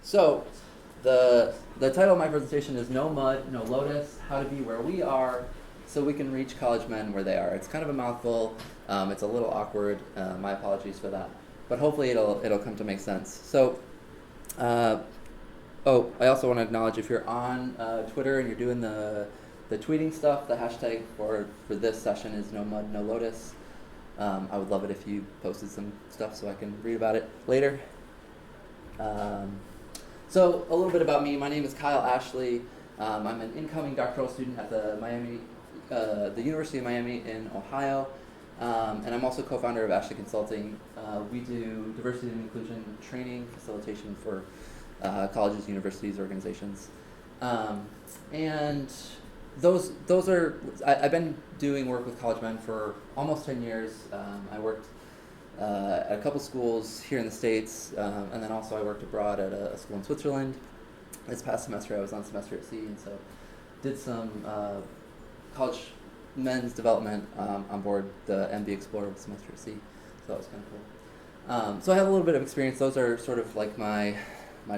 So, the title of my presentation is No Mud, No Lotus, How to Be Where We Are So We Can Reach College Men Where They Are. It's kind of a mouthful. It's a little awkward. My apologies for that. But hopefully it'll come to make sense. So, I also want to acknowledge if you're on Twitter and you're doing the tweeting stuff, the hashtag for this session is No Mud, No Lotus. I would love it if you posted some stuff so I can read about it later. So a little bit about me. My name is Kyle Ashlee. I'm an incoming doctoral student at the University of Miami in Ohio, and I'm also co-founder of Ashlee Consulting. We do diversity and inclusion training, facilitation for colleges, universities, organizations, and those are. I've been doing work with college men for almost 10 years. I worked at a couple schools here in the States, and then also I worked abroad at a school in Switzerland. This past semester I was on semester at sea, and so did some college men's development on board the MB Explorer with semester at sea, so that was kind of cool. So I have a little bit of experience. Those are sort of like my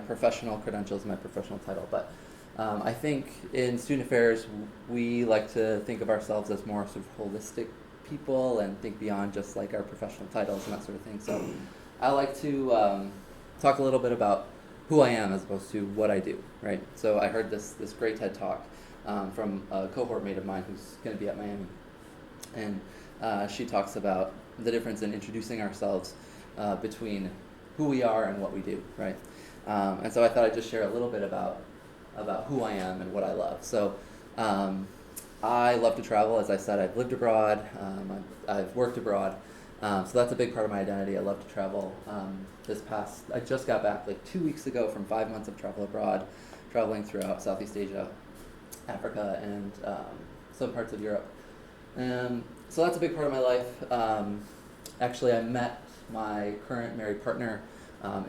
professional credentials, my professional title, but I think in student affairs we like to think of ourselves as more sort of holistic people and think beyond just like our professional titles and that sort of thing. So I like to talk a little bit about who I am as opposed to what I do, right? So I heard this great TED talk from a cohort mate of mine who's going to be at Miami, and she talks about the difference in introducing ourselves between who we are and what we do, right? And so I thought I'd just share a little bit about who I am and what I love. So I love to travel. As I said, I've lived abroad, I've worked abroad, so that's a big part of my identity. I love to travel. I just got back like 2 weeks ago from 5 months of travel abroad, traveling throughout Southeast Asia, Africa, and some parts of Europe. So that's a big part of my life. Actually, I met my current married partner,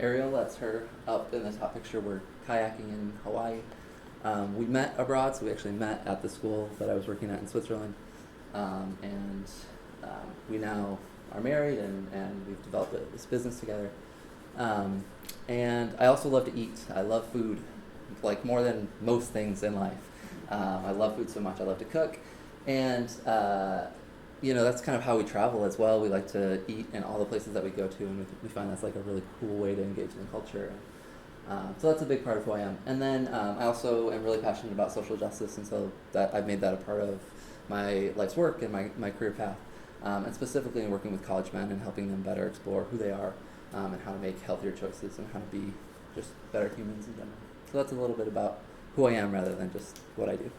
Ariel. That's her up in the top picture. We're kayaking in Hawaii. We met abroad, so we actually met at the school that I was working at in Switzerland, and we now are married, and we've developed this business together. And I also love to eat. I love food, like more than most things in life. I love food so much. I love to cook, and that's kind of how we travel as well. We like to eat in all the places that we go to, and we find that's like a really cool way to engage in the culture. So that's a big part of who I am. And then I also am really passionate about social justice, and so that I've made that a part of my life's work and my career path, and specifically in working with college men and helping them better explore who they are and how to make healthier choices and how to be just better humans in general. So that's a little bit about who I am rather than just what I do.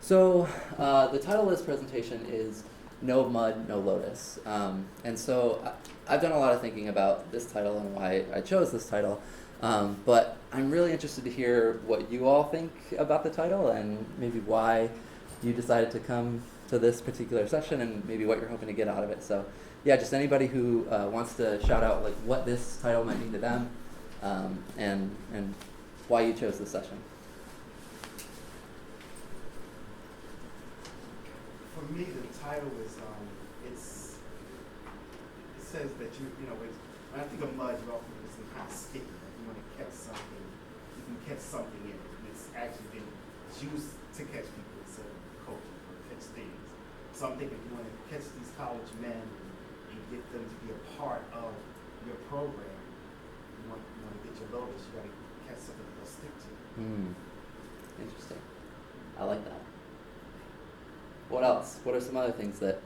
So the title of this presentation is No Mud, No Lotus. And so I've done a lot of thinking about this title and why I chose this title, but I'm really interested to hear what you all think about the title and maybe why you decided to come to this particular session and maybe what you're hoping to get out of it. So yeah, just anybody who wants to shout out like what this title might mean to them and why you chose this session. For me, the title is it says that when I think of mud, you often think some kind of sticky. You want to catch something, you can catch something in it. And it's actually been used to catch people instead of coaching or catch things. So I'm thinking you want to catch these college men and get them to be a part of your program. You want to get your lotus, you got to catch something they'll stick to. Interesting. I like that. What else? What are some other things that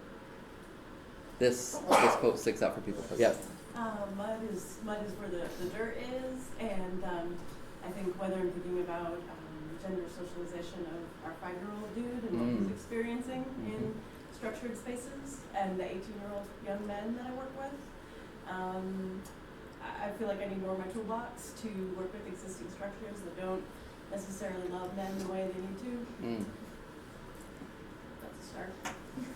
this quote sticks out for people? Yeah. Mud is where the dirt is, and I think whether I'm thinking about gender socialization of our 5-year-old dude and what he's experiencing in structured spaces, and the 18-year-old young men that I work with, I feel like I need more of my toolbox to work with existing structures that don't necessarily love men the way they need to. Start.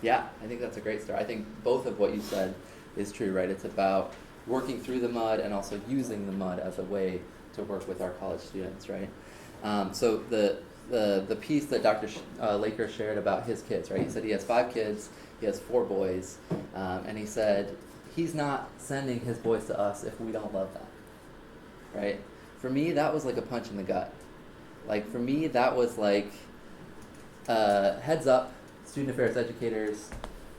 Yeah, I think that's a great start. I think both of what you said is true, right? It's about working through the mud and also using the mud as a way to work with our college students, right? So the piece that Dr. Laker shared about his kids, right? He said he has 5 kids, he has 4 boys, and he said he's not sending his boys to us if we don't love them, right? For me, that was like a punch in the gut. Like, for me, that was like, heads up, student affairs educators,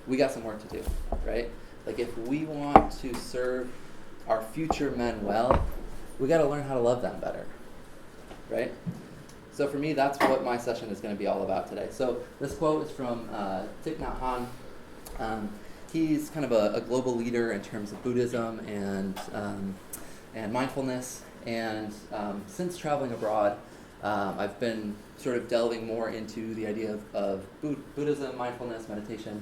we got some work to do, right? Like, if we want to serve our future men well, we got to learn how to love them better, right? So for me, that's what my session is going to be all about today. So this quote is from Thich Nhat Hanh. He's kind of a global leader in terms of Buddhism and mindfulness. And since traveling abroad, I've been sort of delving more into the idea of Buddhism, mindfulness, meditation.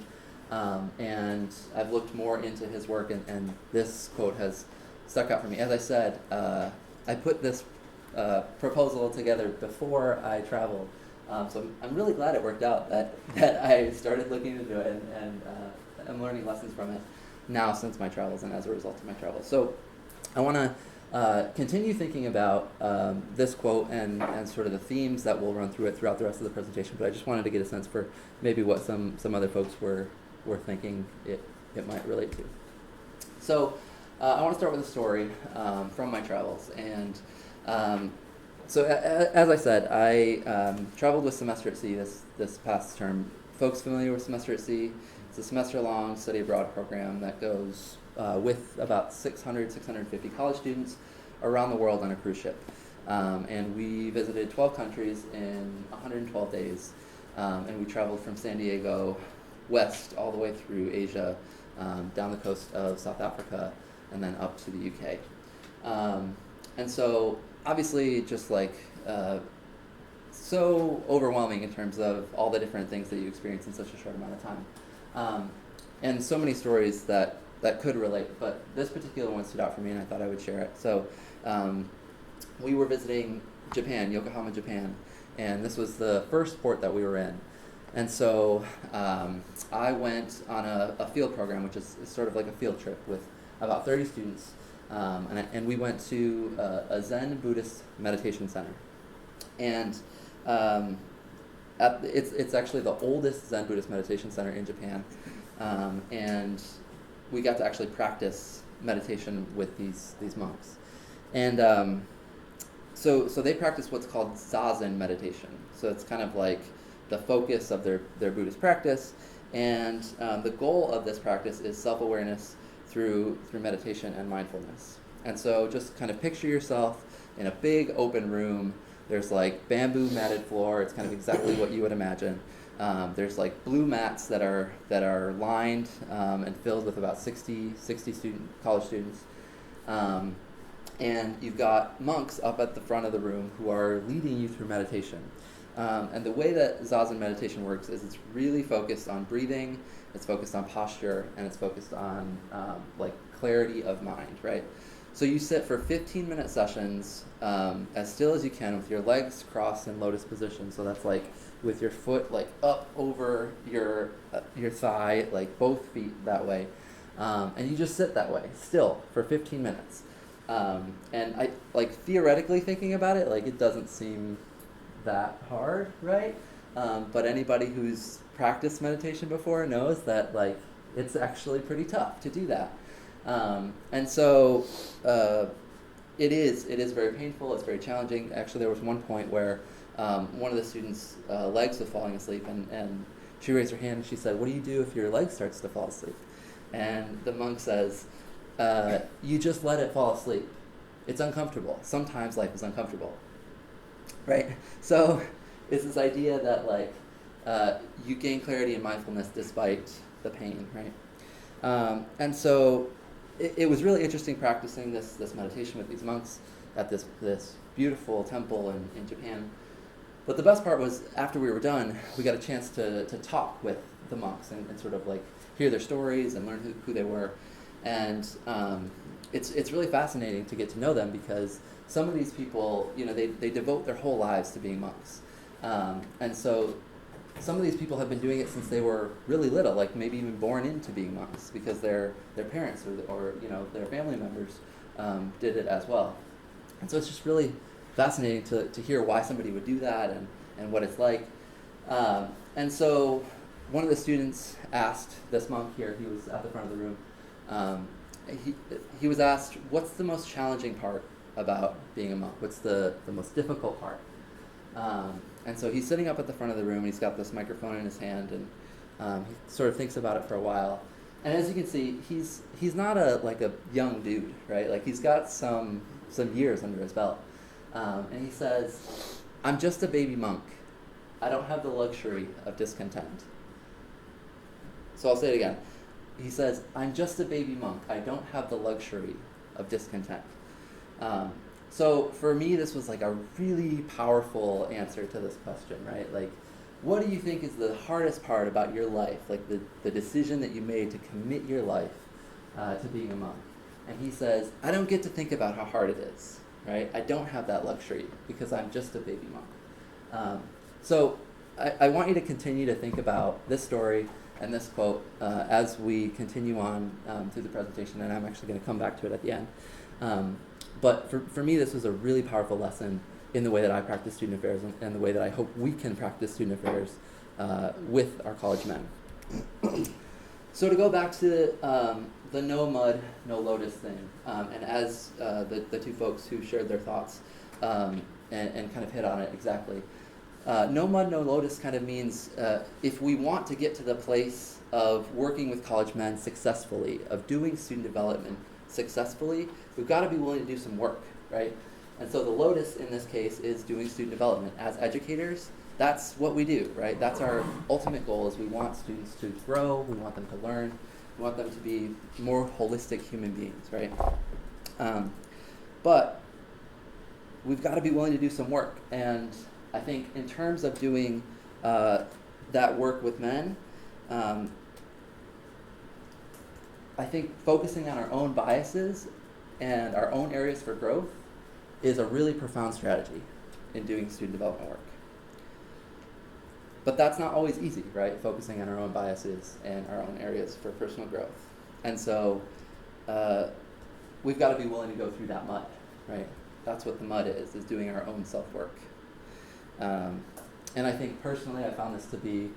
And I've looked more into his work, and this quote has stuck out for me. As I said, I put this proposal together before I traveled. So I'm really glad it worked out that I started looking into it, and I'm learning lessons from it now since my travels and as a result of my travels. So I want to continue thinking about this quote and sort of the themes that will run through it throughout the rest of the presentation, but I just wanted to get a sense for maybe what some other folks were thinking it might relate to. So I want to start with a story from my travels. And so as I said, I traveled with Semester at Sea this past term. Folks familiar with Semester at Sea? It's a semester-long study abroad program that goes with about 650 college students around the world on a cruise ship. And we visited 12 countries in 112 days. And we traveled from San Diego west all the way through Asia, down the coast of South Africa, and then up to the UK. And so obviously just like so overwhelming in terms of all the different things that you experience in such a short amount of time. And so many stories that could relate, but this particular one stood out for me and I thought I would share it. So we were visiting Japan, Yokohama, Japan, and this was the first port that we were in. And so I went on a field program, which is sort of like a field trip with about 30 students, and we went to a Zen Buddhist meditation center. And it's actually the oldest Zen Buddhist meditation center in Japan, and we got to actually practice meditation with these monks. And so they practice what's called Zazen meditation. So it's kind of like the focus of their Buddhist practice, and the goal of this practice is self-awareness through meditation and mindfulness. And so just kind of picture yourself in a big open room. There's like bamboo matted floor. It's kind of exactly what you would imagine. There's like blue mats that are lined and filled with about 60 college students. And you've got monks up at the front of the room who are leading you through meditation. And the way that Zazen meditation works is it's really focused on breathing, it's focused on posture, and it's focused on like clarity of mind, right? So you sit for 15-minute sessions as still as you can with your legs crossed in lotus position. So that's like with your foot like up over your thigh, like both feet that way. And you just sit that way still for 15 minutes. And I like theoretically thinking about it, like it doesn't seem that hard, right? But anybody who's practiced meditation before knows that like it's actually pretty tough to do that. And so it is very painful, it's very challenging. Actually, there was one point where one of the students' legs was falling asleep, and she raised her hand and she said, "What do you do if your leg starts to fall asleep?" And the monk says, "You just let it fall asleep. It's uncomfortable. Sometimes life is uncomfortable." Right? So it's this idea that like you gain clarity and mindfulness despite the pain, right? And so it was really interesting practicing this meditation with these monks at this beautiful temple in Japan. But the best part was after we were done, we got a chance to talk with the monks and sort of like hear their stories and learn who they were. And it's really fascinating to get to know them because some of these people, you know, they devote their whole lives to being monks. And so some of these people have been doing it since they were really little, like maybe even born into being monks because their parents or you know their family members did it as well. And so it's just really fascinating to hear why somebody would do that and what it's like. And so one of the students asked this monk here, he was at the front of the room, he was asked, "What's the most challenging part about being a monk? What's the most difficult part? And so he's sitting up at the front of the room, and he's got this microphone in his hand, and he sort of thinks about it for a while. And as you can see, he's not like a young dude, right? Like, he's got some years under his belt. And he says, "I'm just a baby monk. I don't have the luxury of discontent." So I'll say it again. He says, "I'm just a baby monk. I don't have the luxury of discontent." So for me, this was like a really powerful answer to this question, right? Like, what do you think is the hardest part about your life? Like the decision that you made to commit your life to being a monk. And he says, "I don't get to think about how hard it is, right? I don't have that luxury because I'm just a baby monk." So I want you to continue to think about this story and this quote as we continue on through the presentation, and I'm actually going to come back to it at the end. But for me, this was a really powerful lesson in the way that I practice student affairs and the way that I hope we can practice student affairs with our college men. So to go back to the no mud, no lotus thing, and as the two folks who shared their thoughts and kind of hit on it exactly, no mud, no lotus kind of means if we want to get to the place of working with college men successfully, of doing student development successfully, we've got to be willing to do some work, right? And so the lotus in this case is doing student development. As educators, that's what we do, right? That's our ultimate goal, is we want students to grow, we want them to learn, we want them to be more holistic human beings, right? But we've got to be willing to do some work. And I think in terms of doing that work with men, I think focusing on our own biases and our own areas for growth is a really profound strategy in doing student development work. But that's not always easy, right? Focusing on our own biases and our own areas for personal growth. And so we've got to be willing to go through that mud, right? That's what the mud is doing our own self-work. And I think personally, I found this to be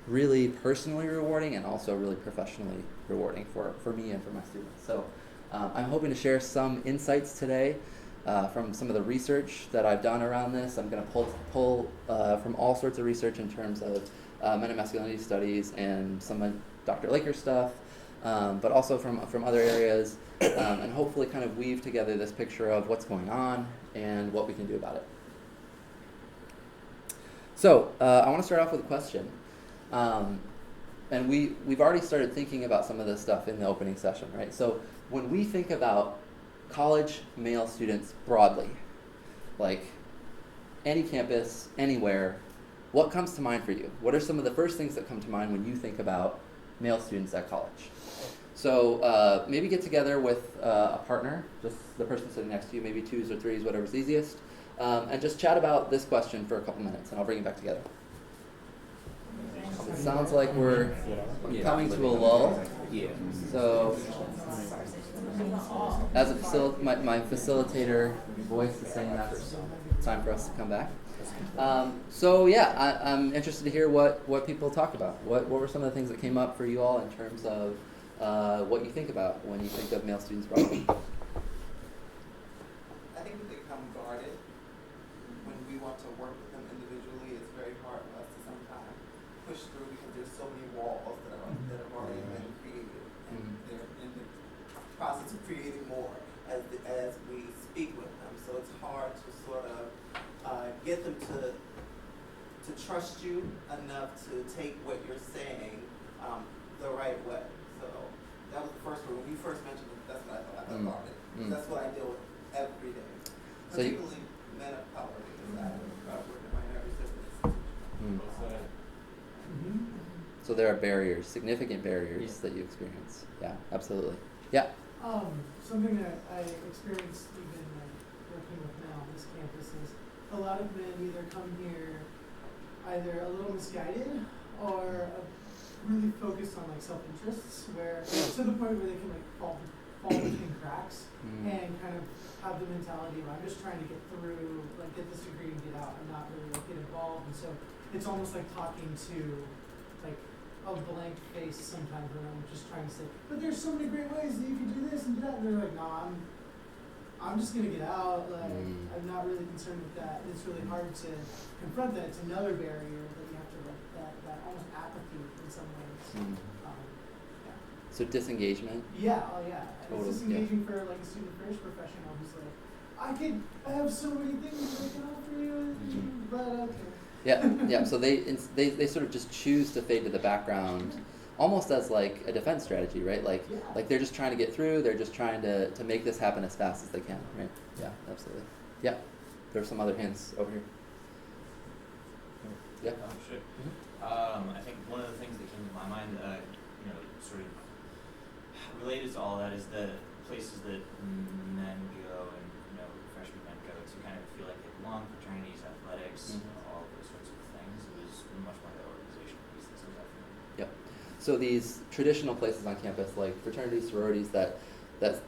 really personally rewarding and also really professionally rewarding for me and for my students. So I'm hoping to share some insights today from some of the research that I've done around this. I'm going to pull from all sorts of research in terms of men and masculinity studies and some of Dr. Laker's stuff, but also from other areas, and hopefully kind of weave together this picture of what's going on and what we can do about it. So I want to start off with a question. And we've already started thinking about some of this stuff in the opening session, right? So when we think about college male students broadly, like any campus, anywhere, what comes to mind for you? What are some of the first things that come to mind when you think about male students at college? So maybe get together with a partner, just the person sitting next to you, maybe twos or threes, whatever's easiest, and just chat about this question for a couple minutes, and I'll bring you back together. It sounds like we're coming to a lull. Yeah. So, as my facilitator voice is saying that's time for us to come back. So yeah, I'm interested to hear what people talk about. What were some of the things that came up for you all in terms of what you think about when you think of male students broadly? I think that they come guarded. When we want to work with them individually, it's very hard for us to sometimes push through because there's so many walls that have already been created, and they're in the process of creating more as we speak with them. So it's hard to sort of get them to trust you enough to take what you're saying the right way. So that was the first one. When you first mentioned it, that's what I thought. I thought about it. That's what I deal with every day. So Particularly men of color, because I work in minority institutions. So there are barriers, significant barriers that you experience. Yeah, absolutely. Yeah. Something that I experienced even working with men on this campus is a lot of men either come here either a little misguided or really focused on like self-interests, where to the point where they can like fall between cracks and kind of have the mentality of I'm just trying to get through, like get this degree and get out and not really like get involved. And so it's almost like talking to like a blank face sometimes when I'm just trying to say, but there's so many great ways that you can do this and do that, and they're like, no, I'm just gonna get out, like, I'm not really concerned with that. And it's really hard to confront that. It's another barrier that you have to, like, that almost apathy in some ways. Yeah. So disengagement. Yeah, oh yeah. And Totally, it's disengaging for like a student affairs professional who's like, I have so many things I can offer you, but okay. Yeah. So they sort of just choose to fade to the background, almost as like a defense strategy, right? Like they're just trying to get through. They're just trying to make this happen as fast as they can, right? Yeah, absolutely. Yeah. There's some other hints over here. Yeah. Oh, sure. I think one of the things that came to my mind, sort of related to all that, is the places that men go and freshmen men go to kind of feel like they belong, fraternities, athletics, all of those sorts of things. It was much more the organizational piece that's so definitely. Yep. So these traditional places on campus, like fraternities, sororities, that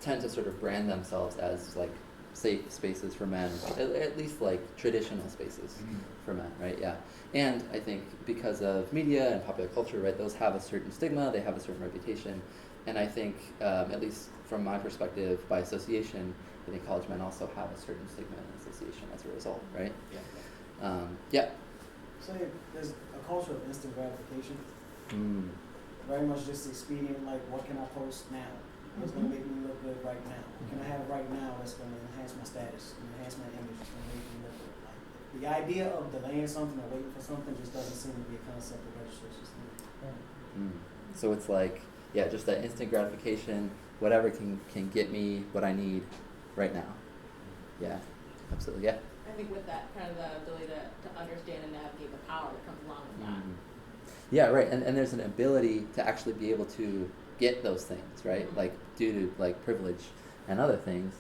tend to sort of brand themselves as like safe spaces for men, at least like traditional spaces for men, right? Yeah. And I think because of media and popular culture, right, those have a certain stigma, they have a certain reputation, and I think, at least from my perspective, by association, I think college men also have a certain stigma and association as a result, right? Yeah. Yeah. So there's a culture of instant gratification. Very much just expedient, like what can I post now? What's going to make me look good right now? What can I have right now that's going to enhance my status, enhance my image, it's going to make me look good? Like, the idea of delaying something or waiting for something just doesn't seem to be a concept that registers to me. So it's like, just that instant gratification, whatever can get me what I need right now. Yeah, absolutely, yeah. I think with that, kind of the ability to understand and navigate the power that comes along with that. Yeah, right, and there's an ability to actually be able to get those things, right? Like due to like privilege and other things.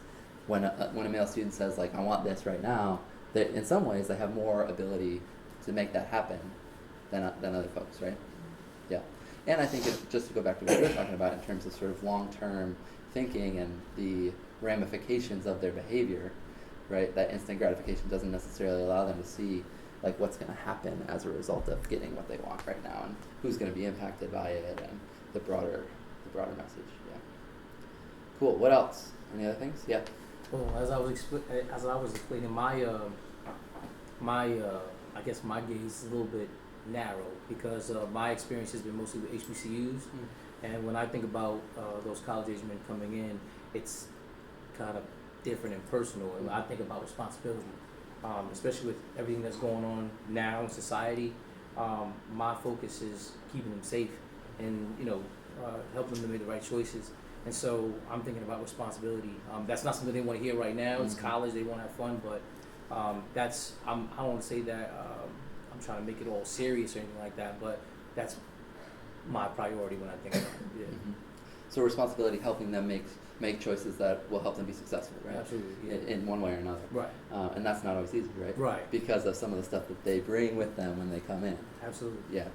When a male student says like, I want this right now, that in some ways they have more ability to make that happen than other folks, right? Yeah. And I think just to go back to what you're talking about in terms of sort of long-term thinking and the ramifications of their behavior, right? That instant gratification doesn't necessarily allow them to see like what's going to happen as a result of getting what they want right now and who's going to be impacted by it and the broader message. Yeah. Cool. What else? Any other things? Yeah. Well, as I was explaining, my I guess my gaze is a little bit narrow because my experience has been mostly with HBCUs, and when I think about those college age men coming in, it's kind of different and personal. And I think about responsibility, especially with everything that's going on now in society. My focus is keeping them safe and helping them to make the right choices. And so I'm thinking about responsibility. That's not something they want to hear right now. It's college, they want to have fun, but I don't want to say that I'm trying to make it all serious or anything like that, but that's my priority when I think about it. Yeah. So responsibility, helping them make choices that will help them be successful, right? Absolutely. Yeah. In one way or another. Right. And that's not always easy, right? Right. Because of some of the stuff that they bring with them when they come in. Absolutely. Yeah.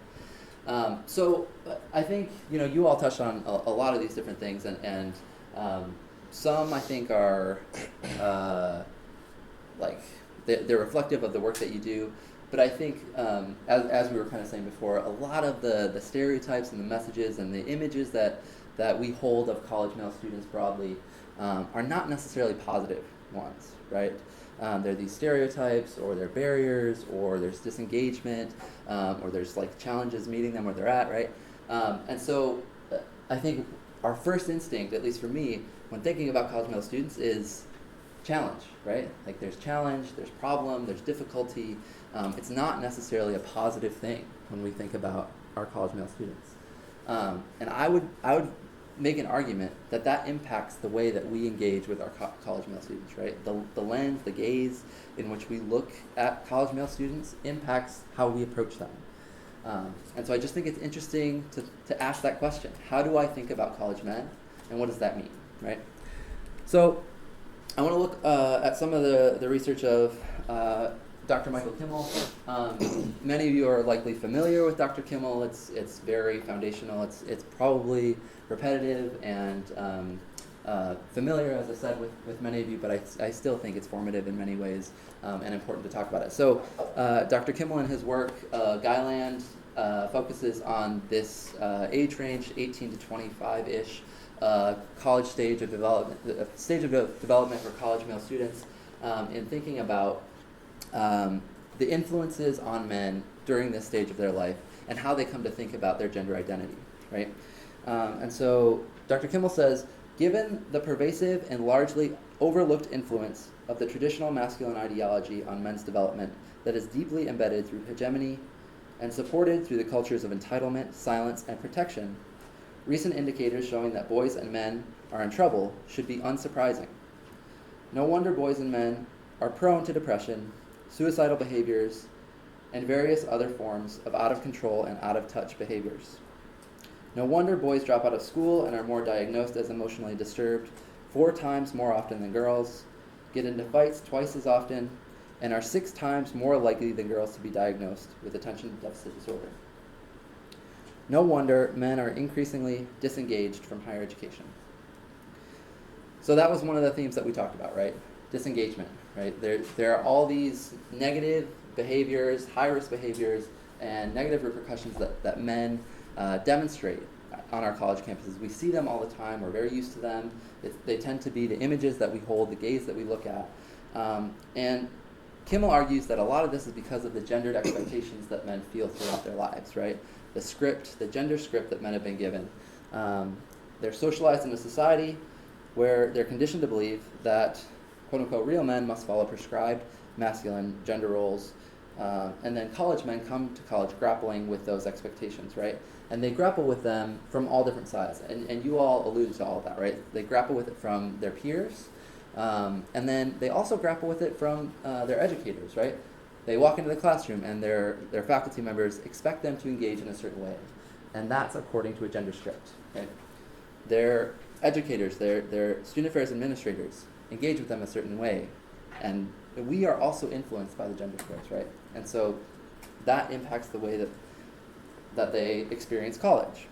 So I think you all touched on a lot of these different things, and some I think are like they're reflective of the work that you do. But I think, as we were kind of saying before, a lot of the stereotypes and the messages and the images that we hold of college male students broadly are not necessarily positive ones, right? There are these stereotypes, or there are barriers, or there's disengagement, or there's like challenges meeting them where they're at, right? And so I think our first instinct, at least for me, when thinking about college male students is challenge, right? Like there's challenge, there's problem, there's difficulty. It's not necessarily a positive thing when we think about our college male students. And I would make an argument that impacts the way that we engage with our college male students, right? The lens, the gaze in which we look at college male students impacts how we approach them. And so I just think it's interesting to ask that question. How do I think about college men, and what does that mean, right? So I want to look at some of the research of Dr. Michael Kimmel. Many of you are likely familiar with Dr. Kimmel. It's very foundational. It's probably repetitive and familiar, as I said, with many of you, but I still think it's formative in many ways and important to talk about it. So Dr. Kimmel in his work, Guyland, focuses on this age range, 18 to 25-ish, college stage of development, for college male students, in thinking about the influences on men during this stage of their life and how they come to think about their gender identity, right? And so Dr. Kimmel says, given the pervasive and largely overlooked influence of the traditional masculine ideology on men's development that is deeply embedded through hegemony and supported through the cultures of entitlement, silence, and protection, recent indicators showing that boys and men are in trouble should be unsurprising. No wonder boys and men are prone to depression, suicidal behaviors, and various other forms of out-of-control and out-of-touch behaviors. No wonder boys drop out of school and are more diagnosed as emotionally disturbed 4 times more often than girls, get into fights twice as often, and are 6 times more likely than girls to be diagnosed with attention deficit disorder. No wonder men are increasingly disengaged from higher education. So that was one of the themes that we talked about, right? Disengagement, right? There are all these negative behaviors, high-risk behaviors, and negative repercussions that men demonstrate on our college campuses. We see them all the time. We're very used to them. They tend to be the images that we hold, the gaze that we look at. And Kimmel argues that a lot of this is because of the gendered expectations that men feel throughout their lives, right? The script, the gender script that men have been given. They're socialized in a society where they're conditioned to believe that, quote-unquote, real men must follow prescribed masculine gender roles. And then college men come to college grappling with those expectations, right? And they grapple with them from all different sides. And you all alluded to all of that, right? They grapple with it from their peers. And then they also grapple with it from their educators, right? They walk into the classroom and their faculty members expect them to engage in a certain way. And that's according to a gender script, right? Their educators, their student affairs administrators engage with them a certain way. And we are also influenced by the gender scripts, right? And so that impacts the way that they experience college.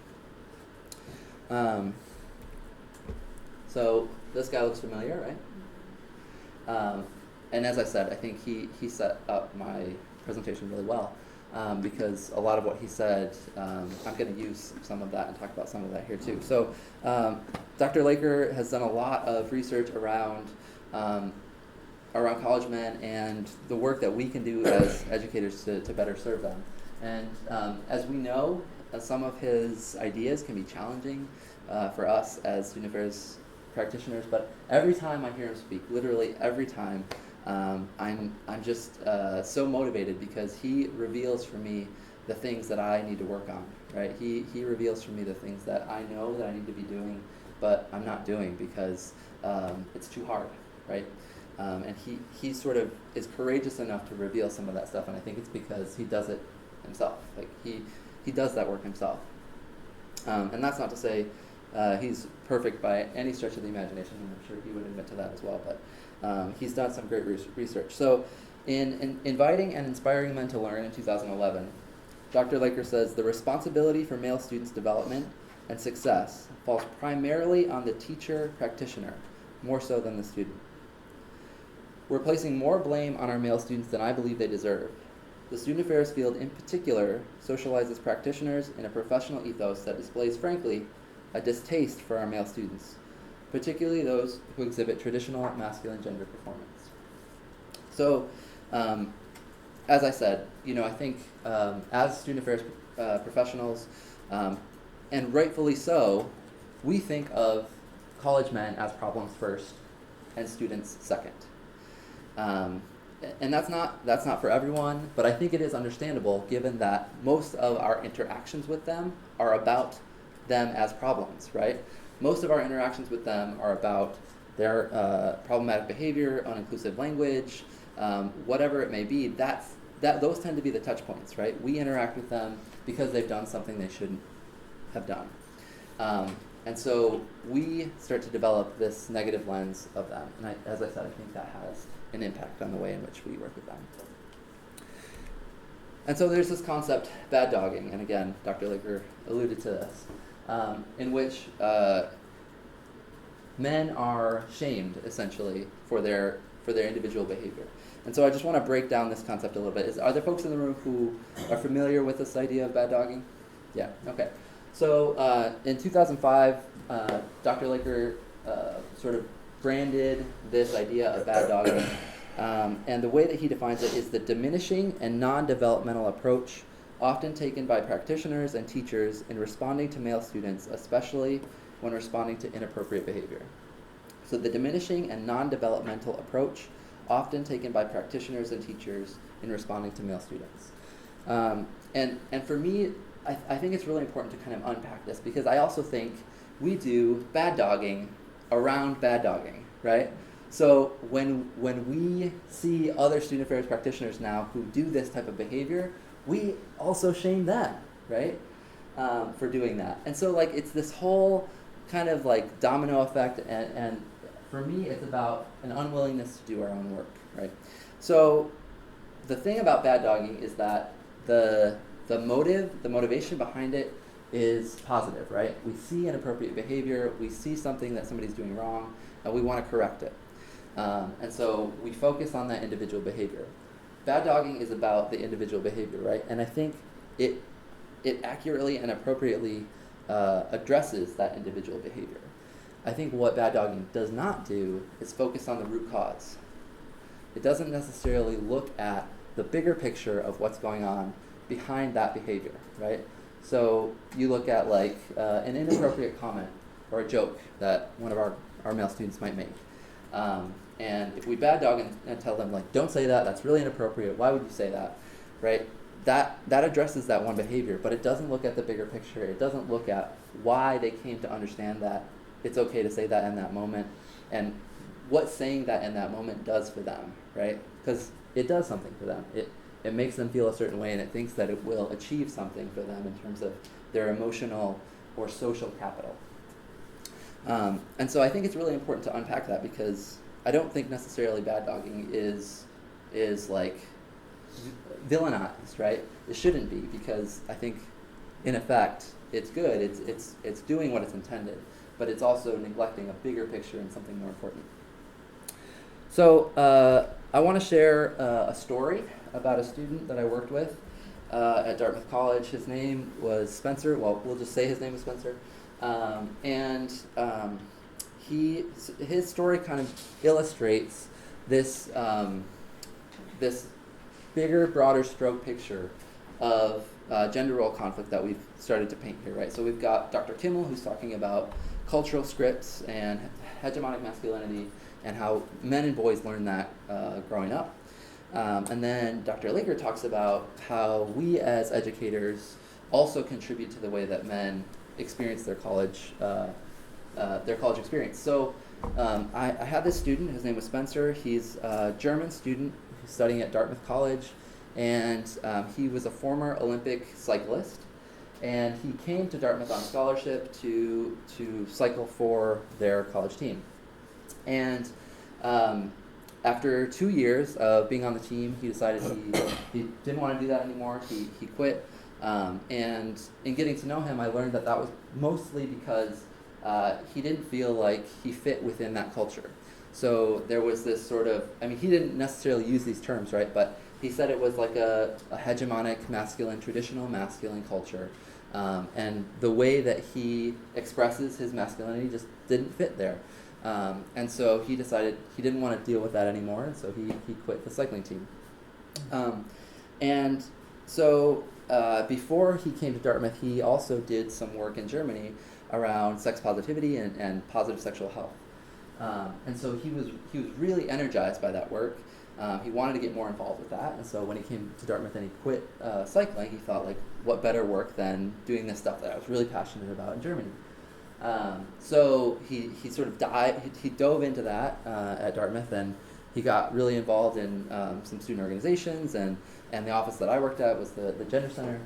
So this guy looks familiar, right? And as I said, I think he set up my presentation really well, because a lot of what he said, I'm going to use some of that and talk about some of that here too. So Dr. Laker has done a lot of research around college men and the work that we can do as educators to better serve them. And as we know, some of his ideas can be challenging for us as student affairs practitioners, but every time I hear him speak, literally every time, I'm just so motivated because he reveals for me the things that I need to work on, right? He reveals for me the things that I know that I need to be doing, but I'm not doing because it's too hard, right? And he sort of is courageous enough to reveal some of that stuff, and I think it's because he does it himself. Like he does that work himself. And that's not to say he's perfect by any stretch of the imagination, and I'm sure he would admit to that as well, but he's done some great research. So in inviting and inspiring men to learn in 2011, Dr. Laker says the responsibility for male students' development and success falls primarily on the teacher practitioner, more so than the student. We're placing more blame on our male students than I believe they deserve. The student affairs field in particular socializes practitioners in a professional ethos that displays, frankly, a distaste for our male students, particularly those who exhibit traditional masculine gender performance. So, as I said, I think as student affairs professionals, and rightfully so, we think of college men as problems first and students second. And that's not for everyone, but I think it is understandable given that most of our interactions with them are about them as problems, right? Most of our interactions with them are about their problematic behavior, uninclusive language, whatever it may be. Those tend to be the touch points, right? We interact with them because they've done something they shouldn't have done. And so we start to develop this negative lens of them. And as I said, I think that has an impact on the way in which we work with them. And so there's this concept, bad dogging, and again, Dr. Laker alluded to this, in which men are shamed, essentially, for their individual behavior. And so I just want to break down this concept a little bit. Are there folks in the room who are familiar with this idea of bad dogging? Yeah, okay. So in 2005, Dr. Laker sort of branded this idea of bad dogging, and the way that he defines it is the diminishing and non-developmental approach often taken by practitioners and teachers in responding to male students, especially when responding to inappropriate behavior. So the diminishing and non-developmental approach often taken by practitioners and teachers in responding to male students. And for me, I think it's really important to kind of unpack this, because I also think we do bad dogging around bad dogging, right? So when we see other student affairs practitioners now who do this type of behavior, we also shame them, right? For doing that. And so like it's this whole kind of like domino effect, and for me it's about an unwillingness to do our own work, right? So the thing about bad dogging is that the motivation behind it is positive, right? We see inappropriate behavior, we see something that somebody's doing wrong, and we want to correct it. And so we focus on that individual behavior. Bad dogging is about the individual behavior, right? And I think it accurately and appropriately addresses that individual behavior. I think what bad dogging does not do is focus on the root cause. It doesn't necessarily look at the bigger picture of what's going on behind that behavior, right? So you look at like an inappropriate comment or a joke that one of our male students might make. And if we bad dog and tell them like, don't say that, that's really inappropriate, why would you say that, right? That addresses that one behavior, but it doesn't look at the bigger picture. It doesn't look at why they came to understand that it's okay to say that in that moment, and what saying that in that moment does for them, right? Because it does something for them. It makes them feel a certain way, and it thinks that it will achieve something for them in terms of their emotional or social capital. And so I think it's really important to unpack that, because I don't think necessarily bad dogging is like villainized, right? It shouldn't be, because I think in effect it's good. It's doing what it's intended, but it's also neglecting a bigger picture and something more important. So I want to share a story about a student that I worked with at Dartmouth College. His name was Spencer. Well, we'll just say his name was Spencer. His story kind of illustrates this this bigger, broader stroke picture of gender role conflict that we've started to paint here, right? So we've got Dr. Kimmel, who's talking about cultural scripts and hegemonic masculinity and how men and boys learn that growing up. And then Dr. Laker talks about how we as educators also contribute to the way that men experience their college experience. So I had this student, his name was Spencer. He's a German student who's studying at Dartmouth College, and he was a former Olympic cyclist, and he came to Dartmouth on scholarship to cycle for their college team. And after 2 years of being on the team, he decided he didn't want to do that anymore. He quit. And in getting to know him, I learned that was mostly because he didn't feel like he fit within that culture. So there was this sort of, he didn't necessarily use these terms, right? But he said it was like a hegemonic masculine, traditional masculine culture. And the way that he expresses his masculinity just didn't fit there. And so he decided he didn't want to deal with that anymore, and so he quit the cycling team. And so before he came to Dartmouth, he also did some work in Germany around sex positivity and positive sexual health. And so he was really energized by that work. He wanted to get more involved with that, and so when he came to Dartmouth and he quit cycling, he thought, like, what better work than doing this stuff that I was really passionate about in Germany. So he sort of dove into that at Dartmouth, and he got really involved in some student organizations, and the office that I worked at was the Gender Center,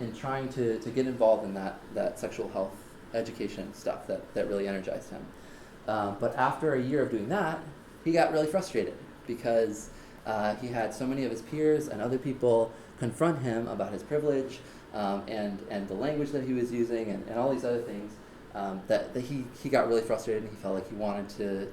in trying to get involved in that sexual health education stuff that really energized him. But after a year of doing that, he got really frustrated because he had so many of his peers and other people confront him about his privilege and the language that he was using and all these other things. That he got really frustrated, and he felt like he wanted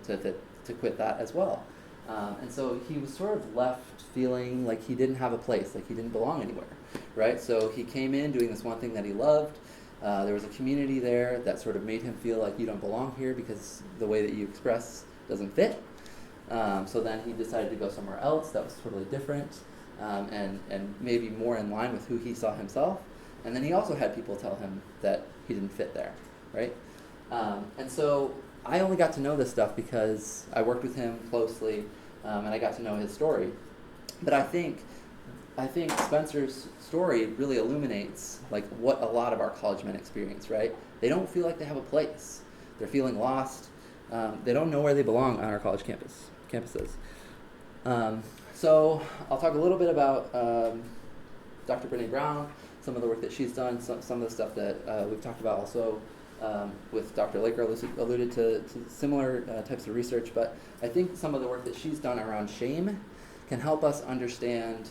to quit that as well. And so he was sort of left feeling like he didn't have a place, like he didn't belong anywhere, right? So he came in doing this one thing that he loved, There was a community there that sort of made him feel like you don't belong here because the way that you express doesn't fit. So then he decided to go somewhere else that was totally different, and maybe more in line with who he saw himself. And then he also had people tell him that he didn't fit there, right? And so I only got to know this stuff because I worked with him closely, and I got to know his story. But I think Spencer's story really illuminates like what a lot of our college men experience, right? They don't feel like they have a place. They're feeling lost. They don't know where they belong on our college campuses. So I'll talk a little bit about Dr. Brene Brown, some of the work that she's done, some of the stuff that we've talked about also with Dr. Laker alluded to similar types of research, but I think some of the work that she's done around shame can help us understand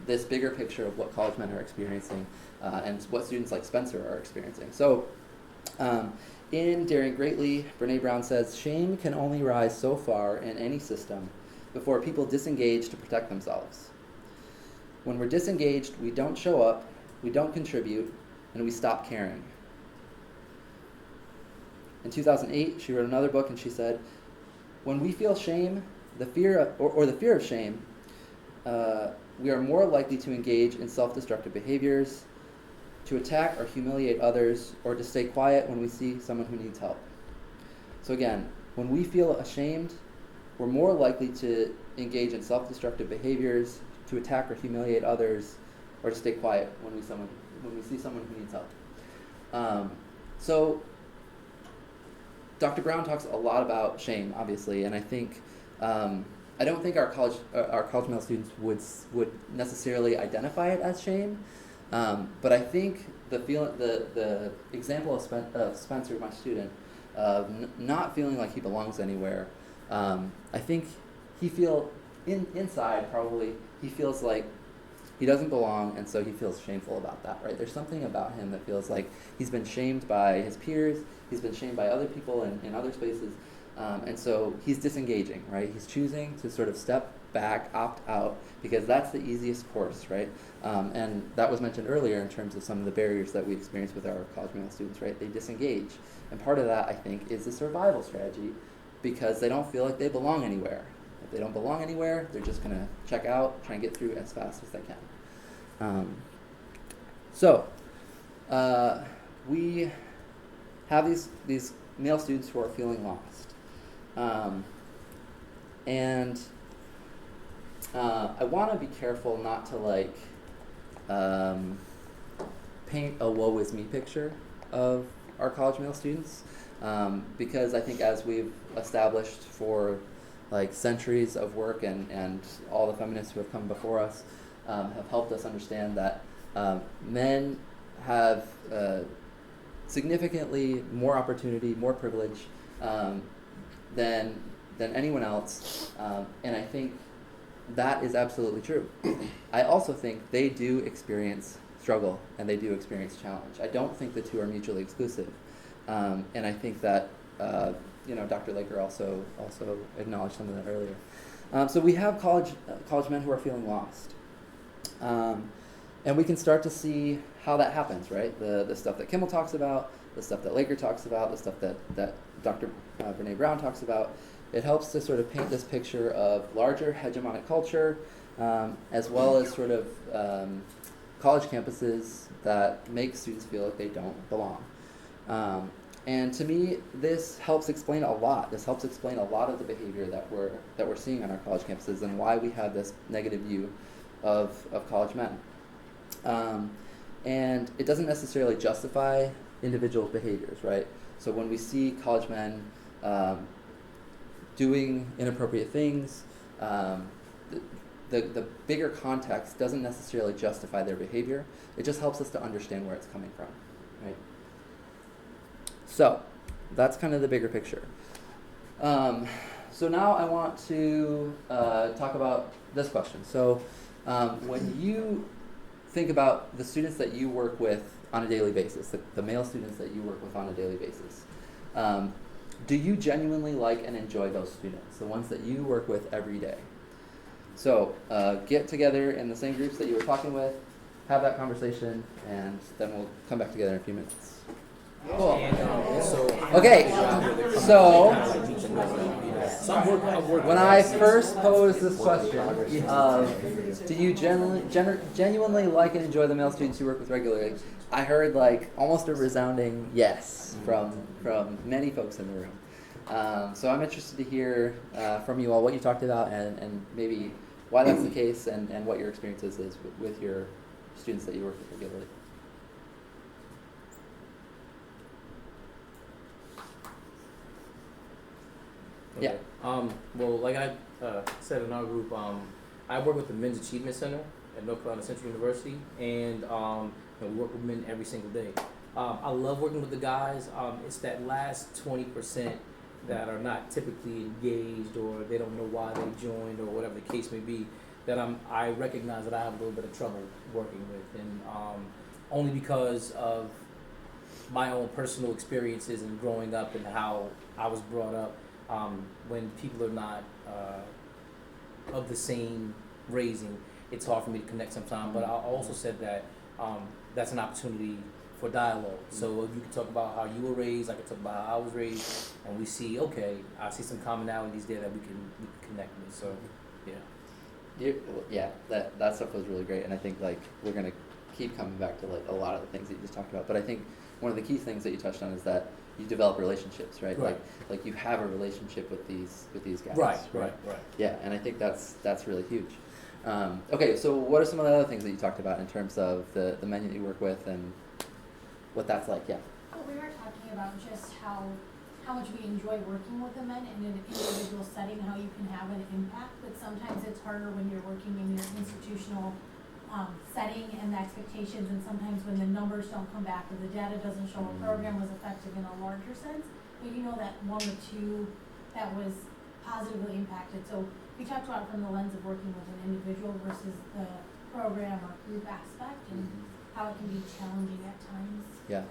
this bigger picture of what college men are experiencing and what students like Spencer are experiencing. So in Daring Greatly, Brene Brown says, shame can only rise so far in any system before people disengage to protect themselves. When we're disengaged, we don't show up, we don't contribute, and we stop caring. In 2008, she wrote another book and she said, when we feel shame, the fear of shame, we are more likely to engage in self-destructive behaviors, to attack or humiliate others, or to stay quiet when we see someone who needs help. So again, when we feel ashamed, we're more likely to engage in self-destructive behaviors, to attack or humiliate others, or to stay quiet when we see someone who needs help. So Dr. Brown talks a lot about shame, obviously, and I think I don't think our college male students would necessarily identify it as shame, but I think the example of Spencer, my student, of not feeling like he belongs anywhere, I think inside probably he feels like he doesn't belong, and so he feels shameful about that, right? There's something about him that feels like he's been shamed by his peers, he's been shamed by other people in other spaces, and so he's disengaging, right? He's choosing to sort of step back, opt out, because that's the easiest course, right? And that was mentioned earlier in terms of some of the barriers that we experience with our college male students, right? They disengage. And part of that, I think, is a survival strategy because they don't feel like they belong anywhere. If they don't belong anywhere, they're just going to check out, try and get through as fast as they can. We have these male students who are feeling lost. I want to be careful not to paint a woe is me picture of our college male students, because I think as we've established for centuries of work and all the feminists who have come before us have helped us understand that men have significantly more opportunity, more privilege than anyone else, and I think that is absolutely true. I also think they do experience struggle and they do experience challenge. I don't think the two are mutually exclusive, and I think that Dr. Laker also acknowledged some of that earlier. So we have college men who are feeling lost, and we can start to see how that happens, right? The stuff that Kimmel talks about, the stuff that Laker talks about, the stuff that Dr. Brene Brown talks about. It helps to sort of paint this picture of larger hegemonic culture, as well as sort of college campuses that make students feel like they don't belong. And to me, this helps explain a lot. This helps explain a lot of the behavior that we're seeing on our college campuses and why we have this negative view of college men. And it doesn't necessarily justify individual behaviors, right? So when we see college men doing inappropriate things, the bigger context doesn't necessarily justify their behavior. It just helps us to understand where it's coming from, right? So that's kind of the bigger picture. So now I want to talk about this question. So when you think about the students that you work with on a daily basis, the male students that you work with on a daily basis, do you genuinely like and enjoy those students, the ones that you work with every day? So get together in the same groups that you were talking with have that conversation, and then we'll come back together in a few minutes. Cool. Okay, so when I first posed this question of do you genuinely like and enjoy the male students you work with regularly, I heard like almost a resounding yes from many folks in the room. So I'm interested to hear from you all what you talked about and maybe why that's the case and what your experiences is with your students that you work with regularly. Okay. Yeah. Well, like I said in our group, I work with the Men's Achievement Center at North Carolina Central University, and we work with men every single day. I love working with the guys. It's that last 20% that are not typically engaged, or they don't know why they joined, or whatever the case may be, that I recognize that I have a little bit of trouble working with, and only because of my own personal experiences and growing up and how I was brought up. When people are not of the same raising, it's hard for me to connect sometimes. But I also said that that's an opportunity for dialogue. So if you can talk about how you were raised, I can talk about how I was raised, and we see, okay, I see some commonalities there that we can connect with. So, yeah. That stuff was really great, and I think like we're gonna keep coming back to like a lot of the things that you just talked about. But I think one of the key things that you touched on is that you develop relationships, right? Right. Like you have a relationship with these guys. Right. Yeah, and I think that's really huge. Okay, so what are some of the other things that you talked about in terms of the men that you work with and what that's like? Yeah. Well, we were talking about just how much we enjoy working with the men in an individual setting, how you can have an impact, but sometimes it's harder when you're working in your institutional setting and the expectations, and sometimes when the numbers don't come back or the data doesn't show a program was effective in a larger sense, but you know that one or two that was positively impacted. So we talked about it from the lens of working with an individual versus the program or group aspect, and how it can be challenging at times. Yeah,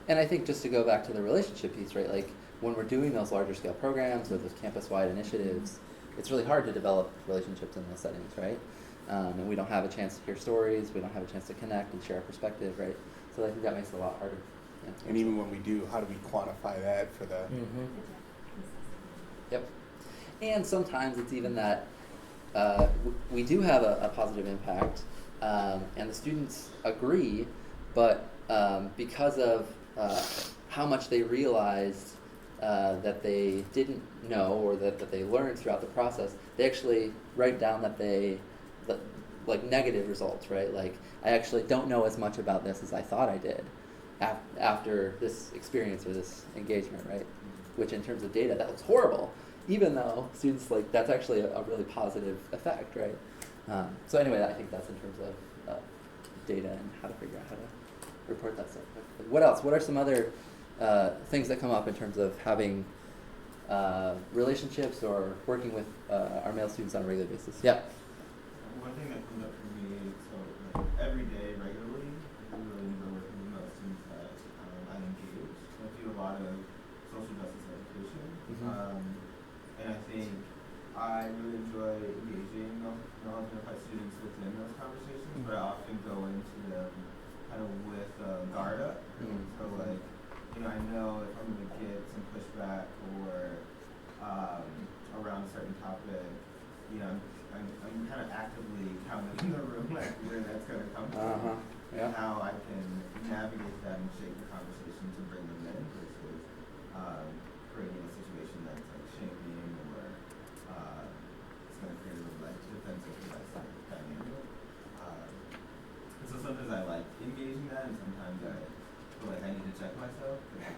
and I think just to go back to the relationship piece, right? Like when we're doing those larger scale programs or those campus-wide initiatives, it's really hard to develop relationships in those settings, right? And we don't have a chance to hear stories, we don't have a chance to connect and share our perspective, right? So I think that makes it a lot harder. Yeah. And even when we do, how do we quantify that for the... Yep. And sometimes it's even that we do have a positive impact, and the students agree, but because of how much they realized that they didn't know or that they learned throughout the process, they actually write down that they like negative results, right? Like, I actually don't know as much about this as I thought I did after this experience or this engagement, right? Which in terms of data, that looks horrible, even though students, like, that's actually a really positive effect, right? So anyway, I think that's in terms of data and how to figure out how to report that stuff. But what else? What are some other things that come up in terms of having relationships or working with our male students on a regular basis? Yeah. One thing that comes up for me, so like every day, regularly, I really enjoy working with male students that I engage. I do a lot of social justice education, and I think I really enjoy engaging non-identified students within those conversations, but I often go into them kind of with guard up. So like, I know if I'm going to get some pushback or around a certain topic, I'm kind of actively counting in the room, like where that's going to come from, and how I can navigate that and shape the conversation to bring them in versus creating a situation that's like shaming or it's going to create a like defensive dynamic. So sometimes I like engaging that, and sometimes I feel like I need to check myself because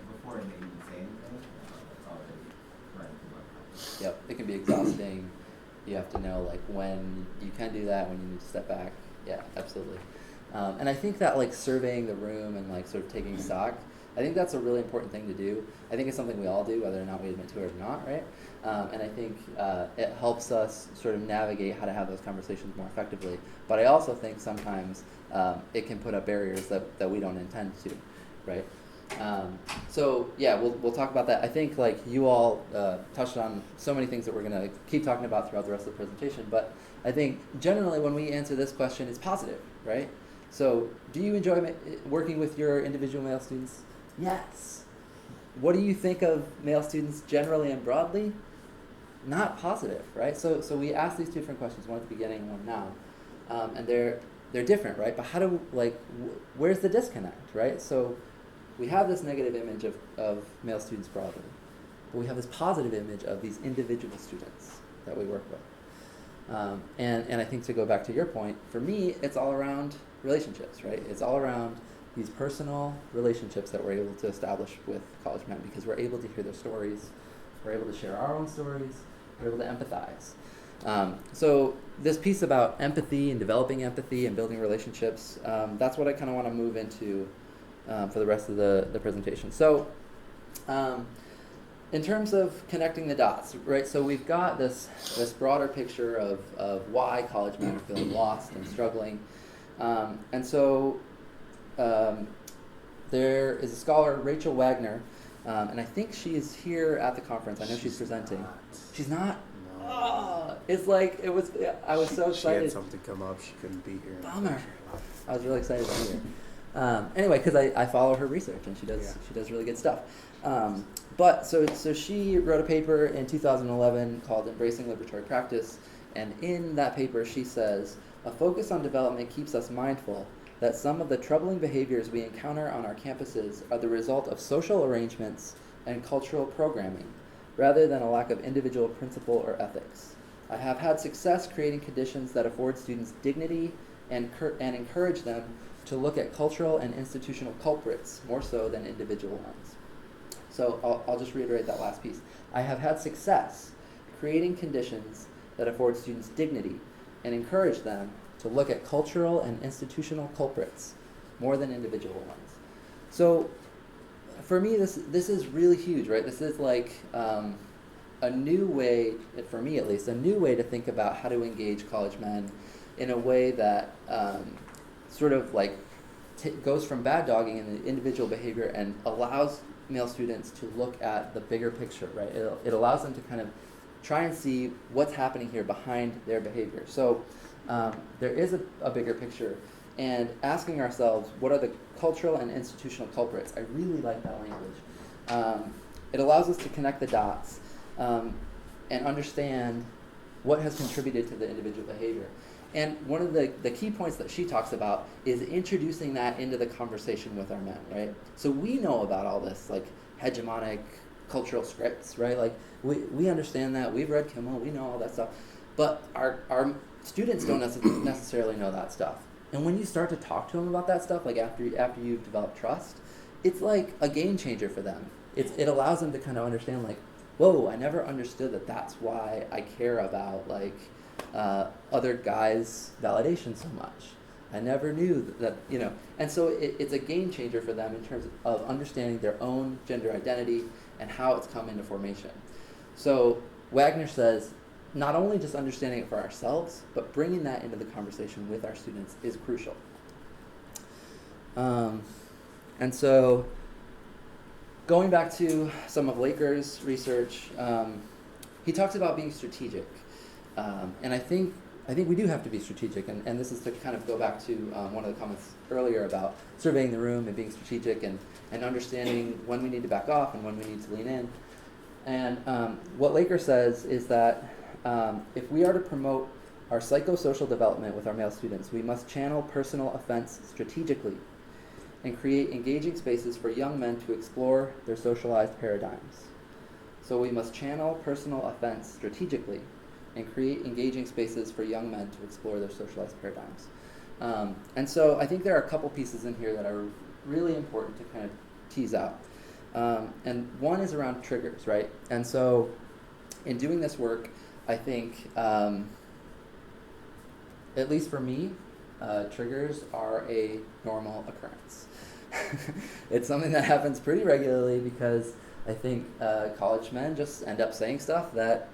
before they even say anything, it's already running through my mind. Yep, it can be exhausting. You have to know like when you can do that, when you need to step back. Yeah, absolutely. And I think that like surveying the room and like sort of taking stock, I think that's a really important thing to do. I think it's something we all do, whether or not we admit to it or not, right? And I think it helps us sort of navigate how to have those conversations more effectively. But I also think sometimes it can put up barriers that we don't intend to, right? So yeah, we'll talk about that. I think like you all touched on so many things that we're gonna keep talking about throughout the rest of the presentation. But I think generally when we answer this question, it's positive, right? So do you enjoy working with your individual male students? Yes. What do you think of male students generally and broadly? Not positive, right? So we ask these two different questions, one at the beginning and one now, and they're different, right? But how do where's the disconnect, right? So we have this negative image of male students broadly, but we have this positive image of these individual students that we work with. And I think to go back to your point, for me, it's all around relationships, right? It's all around these personal relationships that we're able to establish with college men because we're able to hear their stories, we're able to share our own stories, we're able to empathize. So this piece about empathy and developing empathy and building relationships, that's what I kind of want to move into for the rest of the presentation. So in terms of connecting the dots, right, so we've got this broader picture of why college men are feeling lost and struggling. And so there is a scholar, Rachel Wagner, and I think she is here at the conference. I know she's presenting. She's not? No. Oh, it's like, I was so excited. She had something come up. She couldn't be here. Bummer. I was really excited to be here. Anyway, because I follow her research and she does really good stuff. But so she wrote a paper in 2011 called Embracing Liberatory Practice, and in that paper she says, a focus on development keeps us mindful that some of the troubling behaviors we encounter on our campuses are the result of social arrangements and cultural programming, rather than a lack of individual principle or ethics. I have had success creating conditions that afford students dignity and encourage them to look at cultural and institutional culprits more so than individual ones. So I'll just reiterate that last piece. I have had success creating conditions that afford students dignity and encourage them to look at cultural and institutional culprits more than individual ones. So for me, this is really huge, right? This is like a new way, for me at least, a new way to think about how to engage college men in a way that sort of like goes from bad dogging in the individual behavior and allows male students to look at the bigger picture, right? It allows them to kind of try and see what's happening here behind their behavior. So there is a bigger picture, and asking ourselves, what are the cultural and institutional culprits? I really like that language. It allows us to connect the dots and understand what has contributed to the individual behavior. And one of the key points that she talks about is introducing that into the conversation with our men, right? So we know about all this, like hegemonic cultural scripts, right? Like we understand that, we've read Kimmel, we know all that stuff, but our students don't necessarily know that stuff. And when you start to talk to them about that stuff, like after you've developed trust, it's like a game changer for them. It allows them to kind of understand, like, whoa, I never understood that that's why I care about, like, other guys' validation so much. I never knew that, you know. And so it's a game changer for them in terms of understanding their own gender identity and how it's come into formation. So Wagner says, not only just understanding it for ourselves, but bringing that into the conversation with our students is crucial. And so going back to some of Laker's research, he talks about being strategic. And I think we do have to be strategic, and this is to kind of go back to one of the comments earlier about surveying the room and being strategic and understanding when we need to back off and when we need to lean in. And what Laker says is that if we are to promote our psychosocial development with our male students, we must channel personal offense strategically and create engaging spaces for young men to explore their socialized paradigms. So we must channel personal offense strategically and create engaging spaces for young men to explore their socialized paradigms. And so I think there are a couple pieces in here that are really important to kind of tease out. And one is around triggers, right? And so in doing this work, I think, at least for me, triggers are a normal occurrence. It's something that happens pretty regularly because I think college men just end up saying stuff that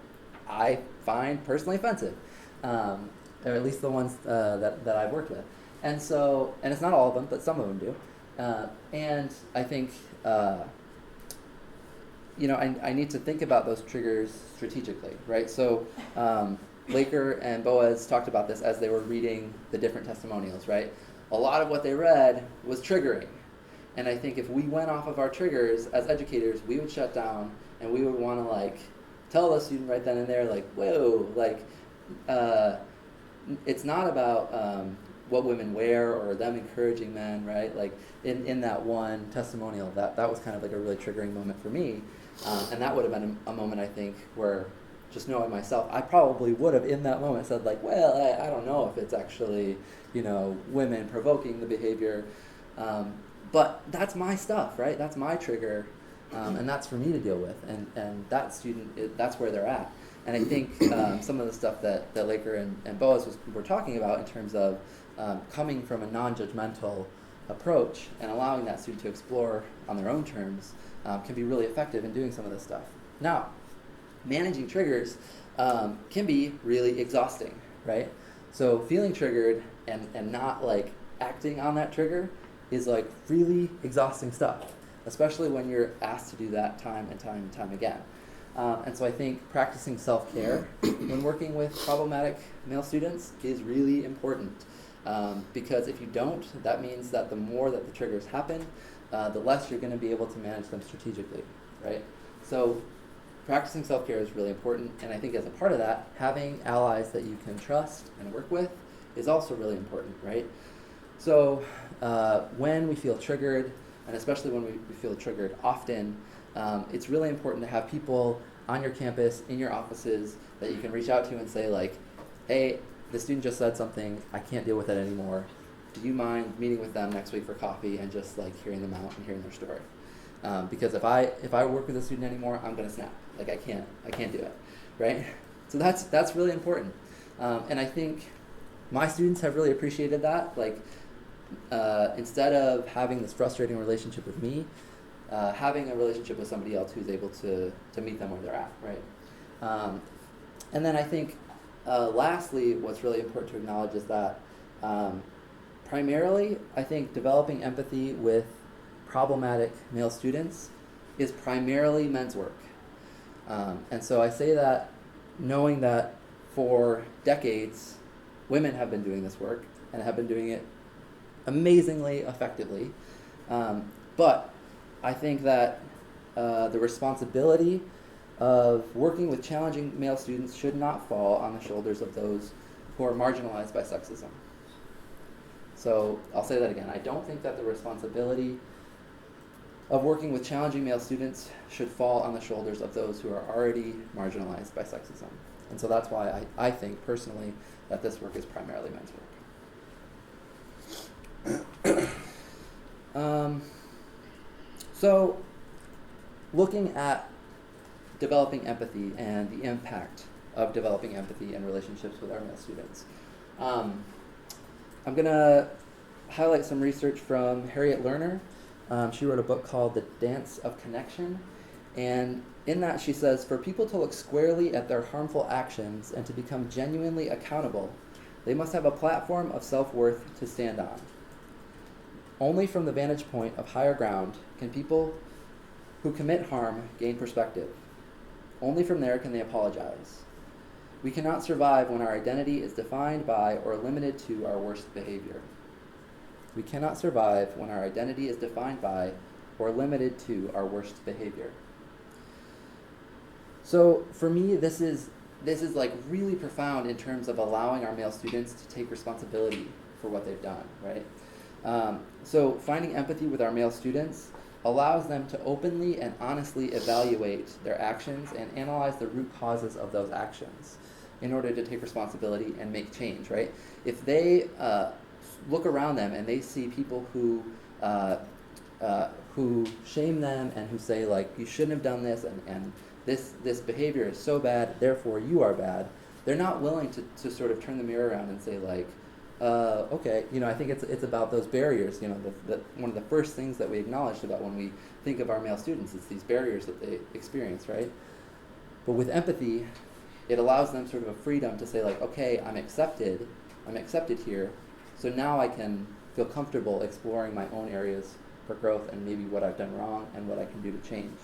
I find personally offensive, or at least the ones that I've worked with. And so, and it's not all of them, but some of them do. And I think, I need to think about those triggers strategically, right? So Laker and Boaz talked about this as they were reading the different testimonials, right? A lot of what they read was triggering. And I think if we went off of our triggers as educators, we would shut down and we would want to tell the student right then and there, whoa, it's not about what women wear or them encouraging men, right? In that one testimonial, that was kind of a really triggering moment for me. And that would have been a moment, I think, where just knowing myself, I probably would have in that moment said well, I don't know if it's actually, women provoking the behavior. But that's my stuff, right? That's my trigger. And that's for me to deal with. And that student, that's where they're at. And I think some of the stuff that Laker and Boaz were talking about in terms of coming from a non-judgmental approach and allowing that student to explore on their own terms can be really effective in doing some of this stuff. Now, managing triggers can be really exhausting, right? So feeling triggered and not acting on that trigger is really exhausting stuff, especially when you're asked to do that time and time and time again. And so I think practicing self-care when working with problematic male students is really important. Because if you don't, that means that the more that the triggers happen, the less you're going to be able to manage them strategically, right? So practicing self-care is really important, and I think as a part of that, having allies that you can trust and work with is also really important, right? So when we feel triggered, and especially when we feel triggered often, it's really important to have people on your campus, in your offices, that you can reach out to and say hey, the student just said something, I can't deal with it anymore. Do you mind meeting with them next week for coffee and just hearing them out and hearing their story? Because if I work with a student anymore, I'm gonna snap. I can't do it, right? So that's really important. And I think my students have really appreciated that. Instead of having this frustrating relationship with me, having a relationship with somebody else who's able to meet them where they're at, right? And then I think lastly, what's really important to acknowledge is that primarily, I think developing empathy with problematic male students is primarily men's work. And so I say that knowing that for decades, women have been doing this work and have been doing it amazingly effectively. But I think that the responsibility of working with challenging male students should not fall on the shoulders of those who are marginalized by sexism. So I'll say that again. I don't think that the responsibility of working with challenging male students should fall on the shoulders of those who are already marginalized by sexism. And so that's why I think personally that this work is primarily men's work. So looking at developing empathy and the impact of developing empathy in relationships with our male students. I'm going to highlight some research from Harriet Lerner. She wrote a book called The Dance of Connection. And in that she says, for people to look squarely at their harmful actions and to become genuinely accountable, they must have a platform of self-worth to stand on. Only from the vantage point of higher ground can people who commit harm gain perspective. Only from there can they apologize. We cannot survive when our identity is defined by or limited to our worst behavior. We cannot survive when our identity is defined by or limited to our worst behavior. So for me, this is really profound in terms of allowing our male students to take responsibility for what they've done, right? So finding empathy with our male students allows them to openly and honestly evaluate their actions and analyze the root causes of those actions in order to take responsibility and make change, right? If they look around them and they see people who shame them and who say you shouldn't have done this and this behavior is so bad, therefore you are bad, they're not willing to sort of turn the mirror around and say okay, I think it's about those barriers. One of the first things that we acknowledged about when we think of our male students is these barriers that they experience, right? But with empathy, it allows them sort of a freedom to say okay, I'm accepted here, so now I can feel comfortable exploring my own areas for growth and maybe what I've done wrong and what I can do to change.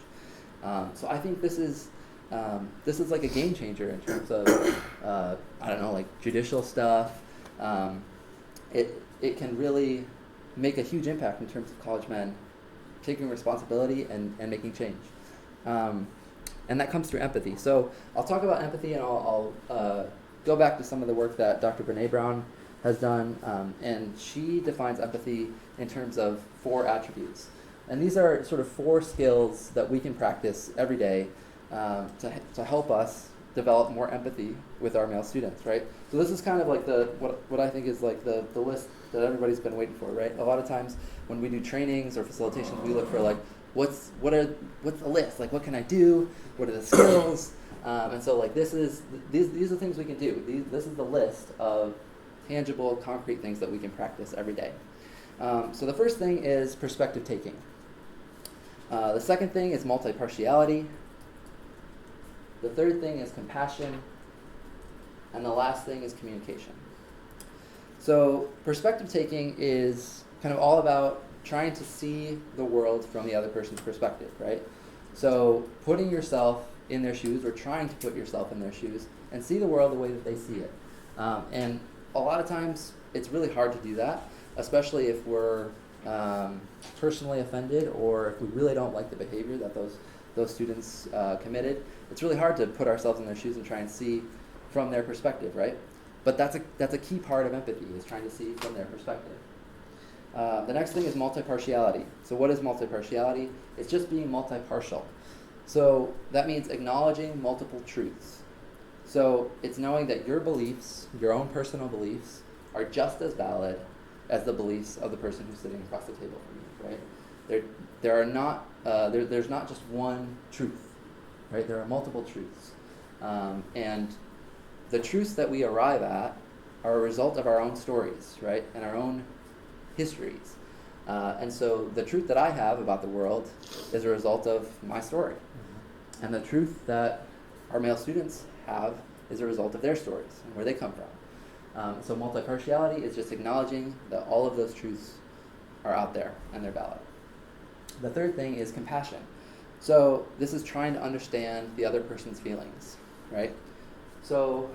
So I think this is like a game changer in terms of, I don't know, like judicial stuff. It can really make a huge impact in terms of college men taking responsibility and making change. And that comes through empathy. So I'll talk about empathy, and I'll go back to some of the work that Dr. Brene Brown has done, and she defines empathy in terms of 4 attributes. And these are sort of 4 skills that we can practice every day to help us develop more empathy with our male students, right? So this is kind of like what I think is like the list that everybody's been waiting for, right? A lot of times when we do trainings or facilitations, we look for like, what's the list? Like, what can I do? What are the skills? And so like these are things we can do. This is the list of tangible, concrete things that we can practice every day. So the first thing is perspective taking. The second thing is multi-partiality. The third thing is compassion. And the last thing is communication. So perspective taking is kind of all about trying to see the world from the other person's perspective, right? So putting yourself in their shoes, or trying to put yourself in their shoes, and see the world the way that they see it. And a lot of times it's really hard to do that, especially if we're personally offended, or if we really don't like the behavior that those students committed. It's really hard to put ourselves in their shoes and try and see from their perspective, right? But that's a key part of empathy, is trying to see from their perspective. The next thing is multi-partiality. So what is multi-partiality? It's just being multi-partial. So that means acknowledging multiple truths. So it's knowing that your beliefs, your own personal beliefs, are just as valid as the beliefs of the person who's sitting across the table from you, right? There's not just one truth, right? There are multiple truths. And the truths that we arrive at are a result of our own stories, right? And our own histories. And so the truth that I have about the world is a result of my story. And the truth that our male students have is a result of their stories and where they come from. So multi-partiality is just acknowledging that all of those truths are out there and they're valid. The third thing is compassion. So this is trying to understand the other person's feelings, right? So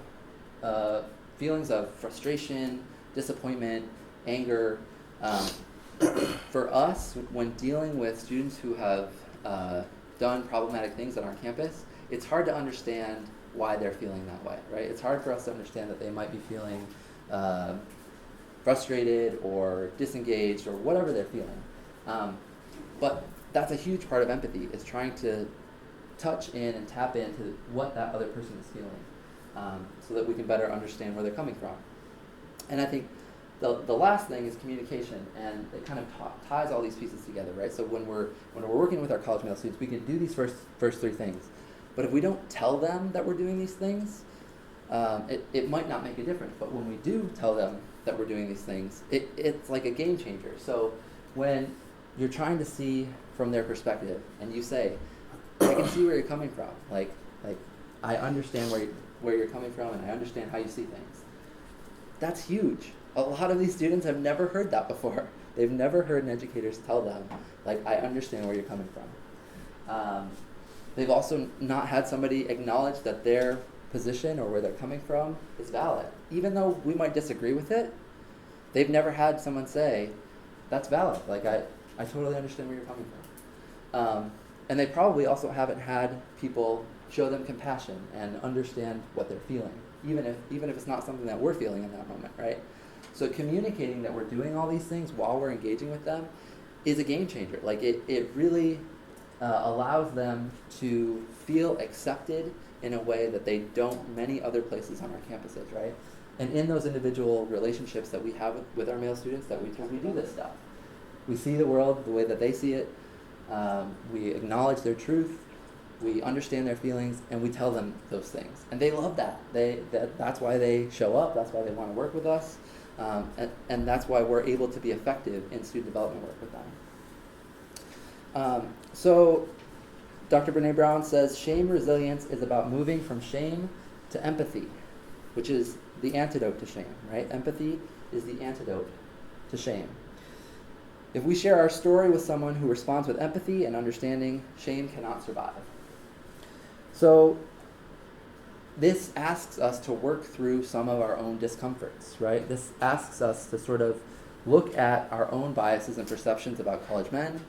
feelings of frustration, disappointment, anger. For us, when dealing with students who have done problematic things on our campus, it's hard to understand why they're feeling that way, right? It's hard for us to understand that they might be feeling frustrated or disengaged or whatever they're feeling. But that's a huge part of empathy, is trying to touch in and tap into what that other person is feeling, so that we can better understand where they're coming from. And I think the last thing is communication, and it kind of ties all these pieces together, right? So when we're working with our college male students, we can do these first 3 things. But if we don't tell them that we're doing these things, it might not make a difference. But when we do tell them that we're doing these things, it's like a game changer. So when you're trying to see from their perspective, and you say, I can see where you're coming from. Like I understand where you're coming from, and I understand how you see things. That's huge. A lot of these students have never heard that before. They've never heard an educator tell them, like, I understand where you're coming from. They've also not had somebody acknowledge that their position or where they're coming from is valid. Even though we might disagree with it, they've never had someone say, that's valid. Like, I totally understand where you're coming from. And they probably also haven't had people show them compassion and understand what they're feeling, even if it's not something that we're feeling in that moment, right? So communicating that we're doing all these things while we're engaging with them is a game changer. Like it really allows them to feel accepted in a way that they don't many other places on our campuses, right? And in those individual relationships that we have with our male students, because we do this stuff. We see the world the way that they see it. We acknowledge their truth. We understand their feelings, and we tell them those things. And they love that. That's why they show up. That's why they want to work with us. And that's why we're able to be effective in student development work with them. So Dr. Brene Brown says, shame resilience is about moving from shame to empathy, which is the antidote to shame, right? Empathy is the antidote to shame. If we share our story with someone who responds with empathy and understanding, shame cannot survive. So this asks us to work through some of our own discomforts, right? This asks us to sort of look at our own biases and perceptions about college men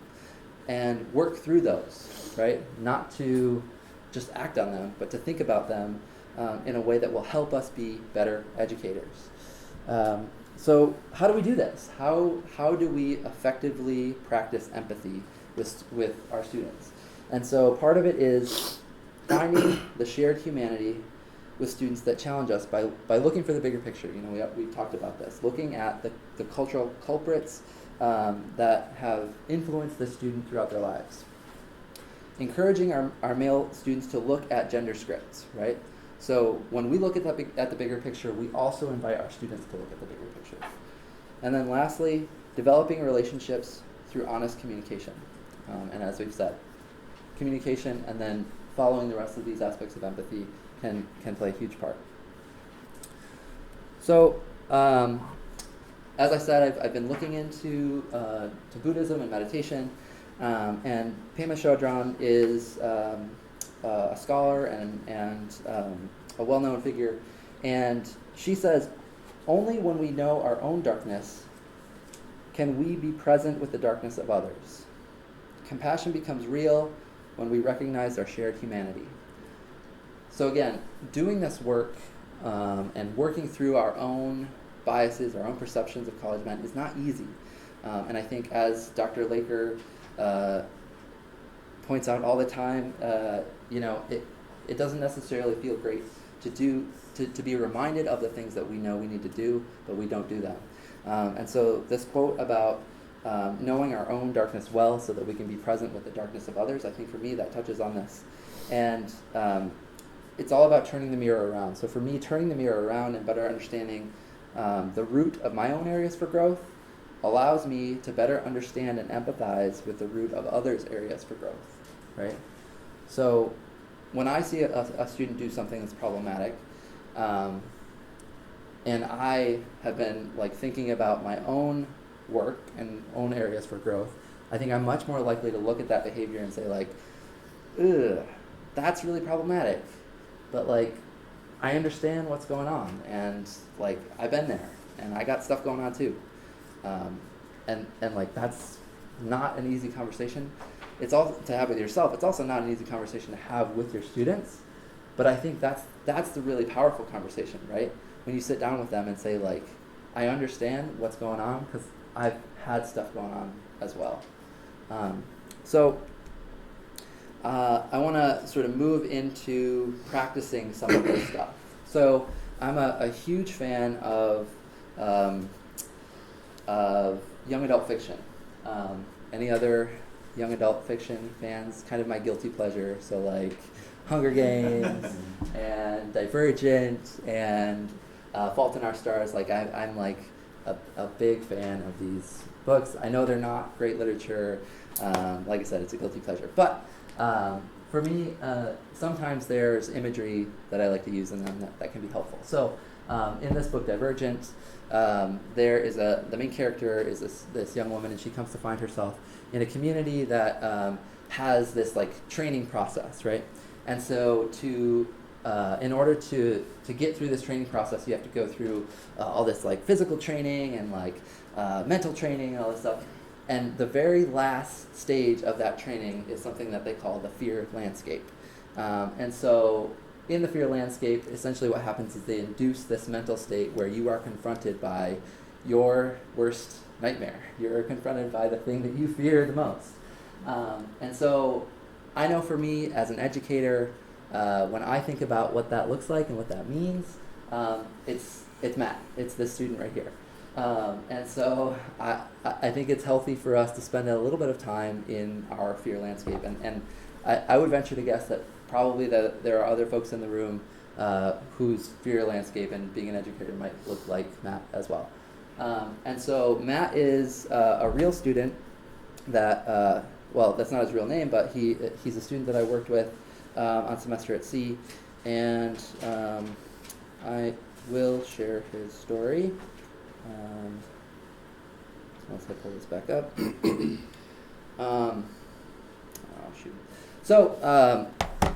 and work through those, right? Not to just act on them, but to think about them in a way that will help us be better educators. So how do we do this? How do we effectively practice empathy with our students? And so part of it is finding the shared humanity with students that challenge us by looking for the bigger picture. You know, we talked about this, looking at the cultural culprits that have influenced the student throughout their lives. Encouraging our male students to look at gender scripts, right? So when we look at the bigger picture, we also invite our students to look at the bigger picture. And then lastly, developing relationships through honest communication. And as we've said, communication and then following the rest of these aspects of empathy can play a huge part. So, as I said, I've been looking into to Buddhism and meditation, and Pema Chodron is a scholar and a well-known figure, and she says, only when we know our own darkness can we be present with the darkness of others. Compassion becomes real when we recognize our shared humanity. So again, doing this work and working through our own biases, our own perceptions of college men is not easy. And I think as Dr. Laker points out all the time, you know, it doesn't necessarily feel great to be reminded of the things that we know we need to do, but we don't do them. And so this quote about knowing our own darkness well so that we can be present with the darkness of others, I think for me that touches on this. And it's all about turning the mirror around. So for me, turning the mirror around and better understanding the root of my own areas for growth allows me to better understand and empathize with the root of others' areas for growth, right? So when I see a student do something that's problematic, and I have been like thinking about my own work and own areas for growth, I think I'm much more likely to look at that behavior and say like, ugh, that's really problematic. But like, I understand what's going on, and like, I've been there, and I got stuff going on too. And like, that's not an easy conversation. It's all to have with yourself. It's also not an easy conversation to have with your students. But I think that's the really powerful conversation, right? When you sit down with them and say like, I understand what's going on because I've had stuff going on as well. So I want to sort of move into practicing some of this stuff. So I'm a huge fan of young adult fiction. Any other young adult fiction fans? Kind of my guilty pleasure. So like Hunger Games and Divergent and Fault in Our Stars. Like I'm like a big fan of these books. I know they're not great literature. Like I said, it's a guilty pleasure. But for me, sometimes there's imagery that I like to use in them that can be helpful. So in this book, Divergent, there is the main character is this young woman, and she comes to find herself in a community that has this like training process, right? And so in order to get through this training process, you have to go through all this like physical training and like mental training and all this stuff. And the very last stage of that training is something that they call the fear landscape. And so in the fear landscape, essentially what happens is they induce this mental state where you are confronted by your worst nightmare. You're confronted by the thing that you fear the most. And so I know for me as an educator, when I think about what that looks like and what that means, it's Matt. It's this student right here. And so I think it's healthy for us to spend a little bit of time in our fear landscape. And I would venture to guess that probably there are other folks in the room whose fear landscape and being an educator might look like Matt as well. And so Matt is a real student that, well, that's not his real name, but he's a student that I worked with on semester at sea. And I will share his story. once I pull this back up. Oh, shoot. So,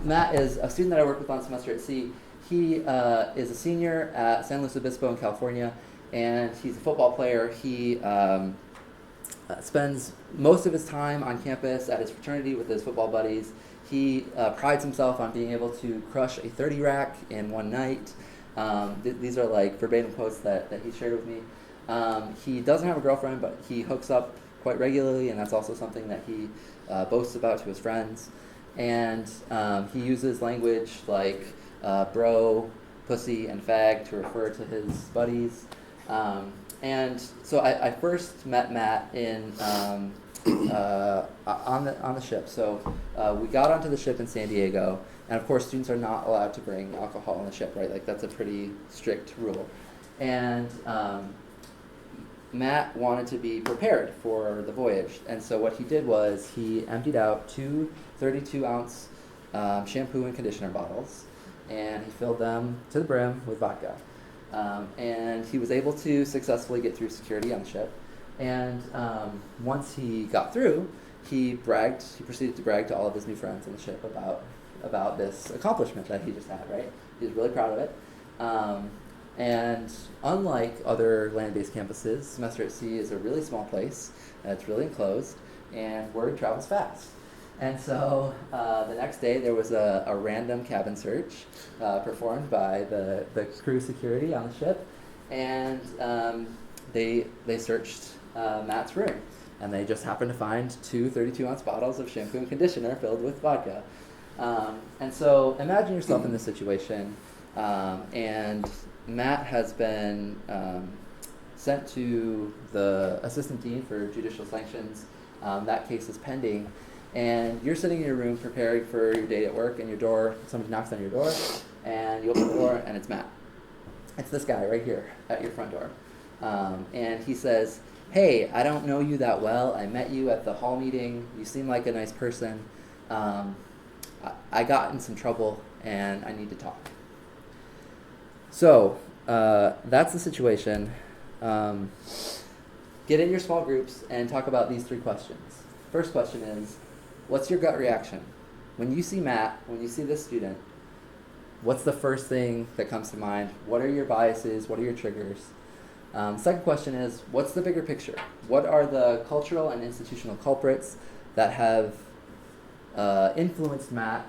Matt is a student that I work with on semester at sea. He is a senior at San Luis Obispo in California, and he's a football player. He spends most of his time on campus at his fraternity with his football buddies. He prides himself on being able to crush a 30 rack in one night. These are like verbatim quotes that he shared with me. He doesn't have a girlfriend, but he hooks up quite regularly, and that's also something that he boasts about to his friends. And he uses language like bro, pussy, and fag to refer to his buddies. And so I first met Matt in on the ship. So we got onto the ship in San Diego, and of course students are not allowed to bring alcohol on the ship, right? Like that's a pretty strict rule. And Matt wanted to be prepared for the voyage, and so what he did was he emptied out two 32-ounce shampoo and conditioner bottles, and he filled them to the brim with vodka. And he was able to successfully get through security on the ship. And once he got through, he proceeded to brag to all of his new friends on the ship about this accomplishment that he just had, right? He was really proud of it. And unlike other land-based campuses, Semester at Sea is a really small place, and it's really enclosed, and word travels fast. And so the next day there was a random cabin search performed by the crew security on the ship, and they searched Matt's room, and they just happened to find two 32-ounce bottles of shampoo and conditioner filled with vodka. And so imagine yourself in this situation, and Matt has been sent to the assistant dean for judicial sanctions. That case is pending. And you're sitting in your room preparing for your day at work, and somebody knocks on your door, and you open the door, and it's Matt. It's this guy right here at your front door. And he says, "Hey, I don't know you that well. I met you at the hall meeting. You seem like a nice person. I got in some trouble, and I need to talk." So that's the situation. Get in your small groups and talk about these three questions. First question is, what's your gut reaction? When you see Matt, when you see this student, what's the first thing that comes to mind? What are your biases? What are your triggers? Second question is, what's the bigger picture? What are the cultural and institutional culprits that have influenced Matt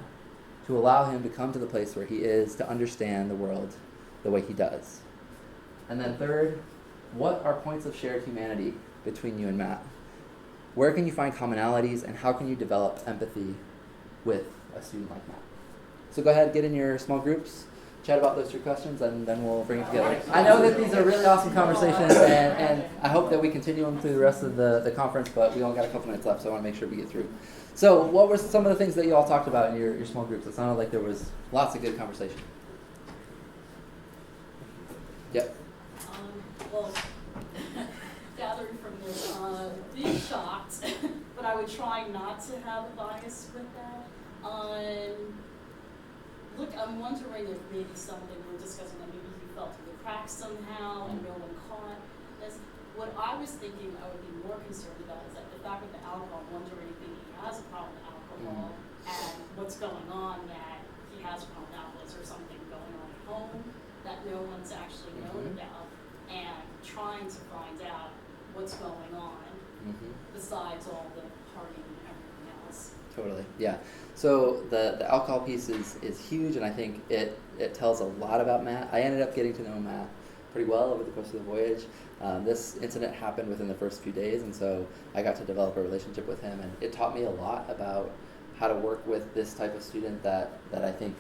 to allow him to come to the place where he is, to understand the world the way he does? And then third, what are points of shared humanity between you and Matt? Where can you find commonalities, and how can you develop empathy with a student like Matt? So go ahead, get in your small groups, chat about those three questions, and then we'll bring it together. I know that these are really awesome conversations, and I hope that we continue them through the rest of the conference, but we only got a couple minutes left, so I want to make sure we get through. So what were some of the things that you all talked about in your small groups? It sounded like there was lots of good conversation. Yep. Well, gathering from this, being shocked, but I would try not to have a bias with that. Look, I'm wondering if maybe something we're discussing that maybe he fell through the cracks somehow and no one caught this. What I was thinking I would be more concerned about is that the fact with the alcohol, I'm wondering if maybe he has a problem with alcohol and what's going on, that he has a problem with alcohol. Is there something going on at home that no one's actually known about, and trying to find out what's going on besides all the partying and everything else. Totally, yeah. So the alcohol piece is huge, and I think it tells a lot about Matt. I ended up getting to know Matt pretty well over the course of the voyage. This incident happened within the first few days, and so I got to develop a relationship with him, and it taught me a lot about how to work with this type of student that I think,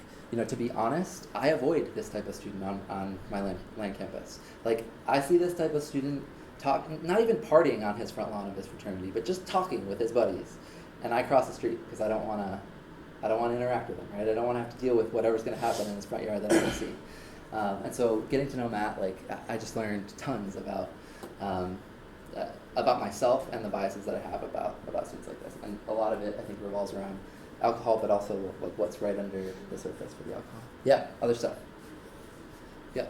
to be honest, I avoid this type of student on my land campus. Like, I see this type of student not even partying on his front lawn of his fraternity, but just talking with his buddies. And I cross the street because I don't want to interact with him, right? I don't want to have to deal with whatever's going to happen in his front yard that I don't see. And so getting to know Matt, I just learned tons about myself and the biases that I have about students like this. And a lot of it, I think, revolves around alcohol, but also what's right under the surface for the alcohol. Yeah, other stuff. Yeah.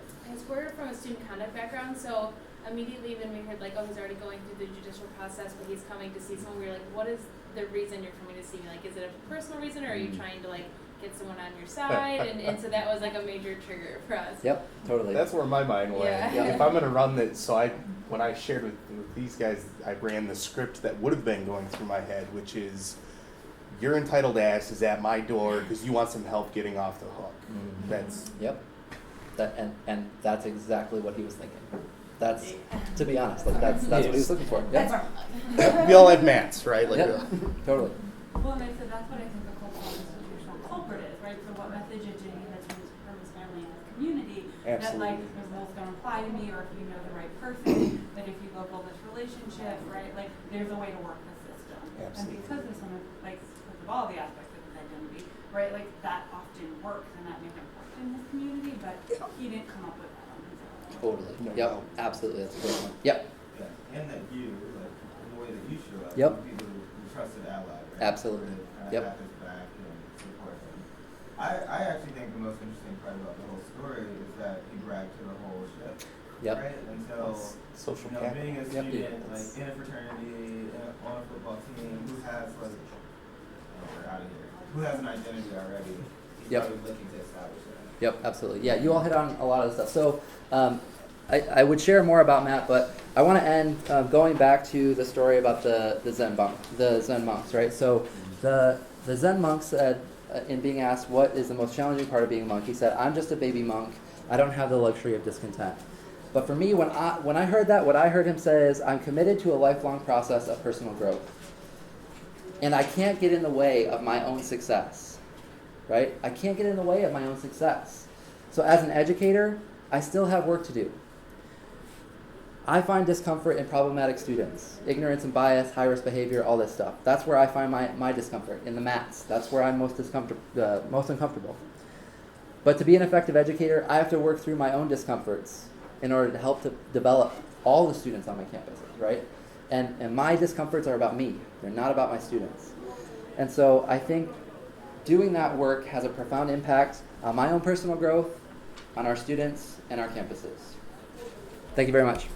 We're from a student conduct background, so immediately when we heard like, oh, he's already going through the judicial process, but he's coming to see someone, we were like, what is the reason you're coming to see me? Like, is it a personal reason, or are you trying to like get someone on your side? And so that was like a major trigger for us. Yep, totally. That's where my mind went. Yeah. If I'm going to run this, so when I shared with these guys, I ran the script that would have been going through my head, which is, your entitled ass is at my door because you want some help getting off the hook. Mhm. That's Yep. And that's exactly what he was thinking. That's, to be honest, like that's what he was looking for. That's Yep. our we all have mats, right? Like, Yep. Totally. Well, and I said that's what I think the cultural institutional culprit is, right? So what message is Jimmy that's from his family and his community that like the rules don't apply to me, or if you know the right person, that if you go build this relationship, right? Like there's a way to work the system. Absolutely. And because of some of like because of all the aspects of his identity, right? Like that often works and that made him work in his community, but he didn't come up with that on his own. Totally. No Yep. doubt. Absolutely. That's a great one. Yep. Yeah, and that you, like, in the way that you show up, Yep. you be the trusted ally, right? Absolutely. To kind of Yep. have his back and support him. I actually think the most interesting part about the whole story is that he bragged to the whole ship. Yep. Right? Until, social you know, capital. being a Yep. student, Yeah. like, in a fraternity, on a football team, who has, like, oh, we're out of here, who has an identity already, he's Yep. probably looking to establish that. Yep, absolutely. Yeah, you all hit on a lot of the stuff. So I would share more about Matt, but I want to end going back to the story about the Zen monks, right? So the Zen monk said, in being asked what is the most challenging part of being a monk, he said, "I'm just a baby monk. I don't have the luxury of discontent." But for me, when I heard that, what I heard him say is, "I'm committed to a lifelong process of personal growth, and I can't get in the way of my own success." Right? I can't get in the way of my own success. So as an educator, I still have work to do. I find discomfort in problematic students. Ignorance and bias, high-risk behavior, all this stuff. That's where I find my discomfort, in the mats. That's where I'm most uncomfortable. But to be an effective educator, I have to work through my own discomforts in order to help to develop all the students on my campuses, right? And my discomforts are about me. They're not about my students. And so I think doing that work has a profound impact on my own personal growth, on our students, and our campuses. Thank you very much.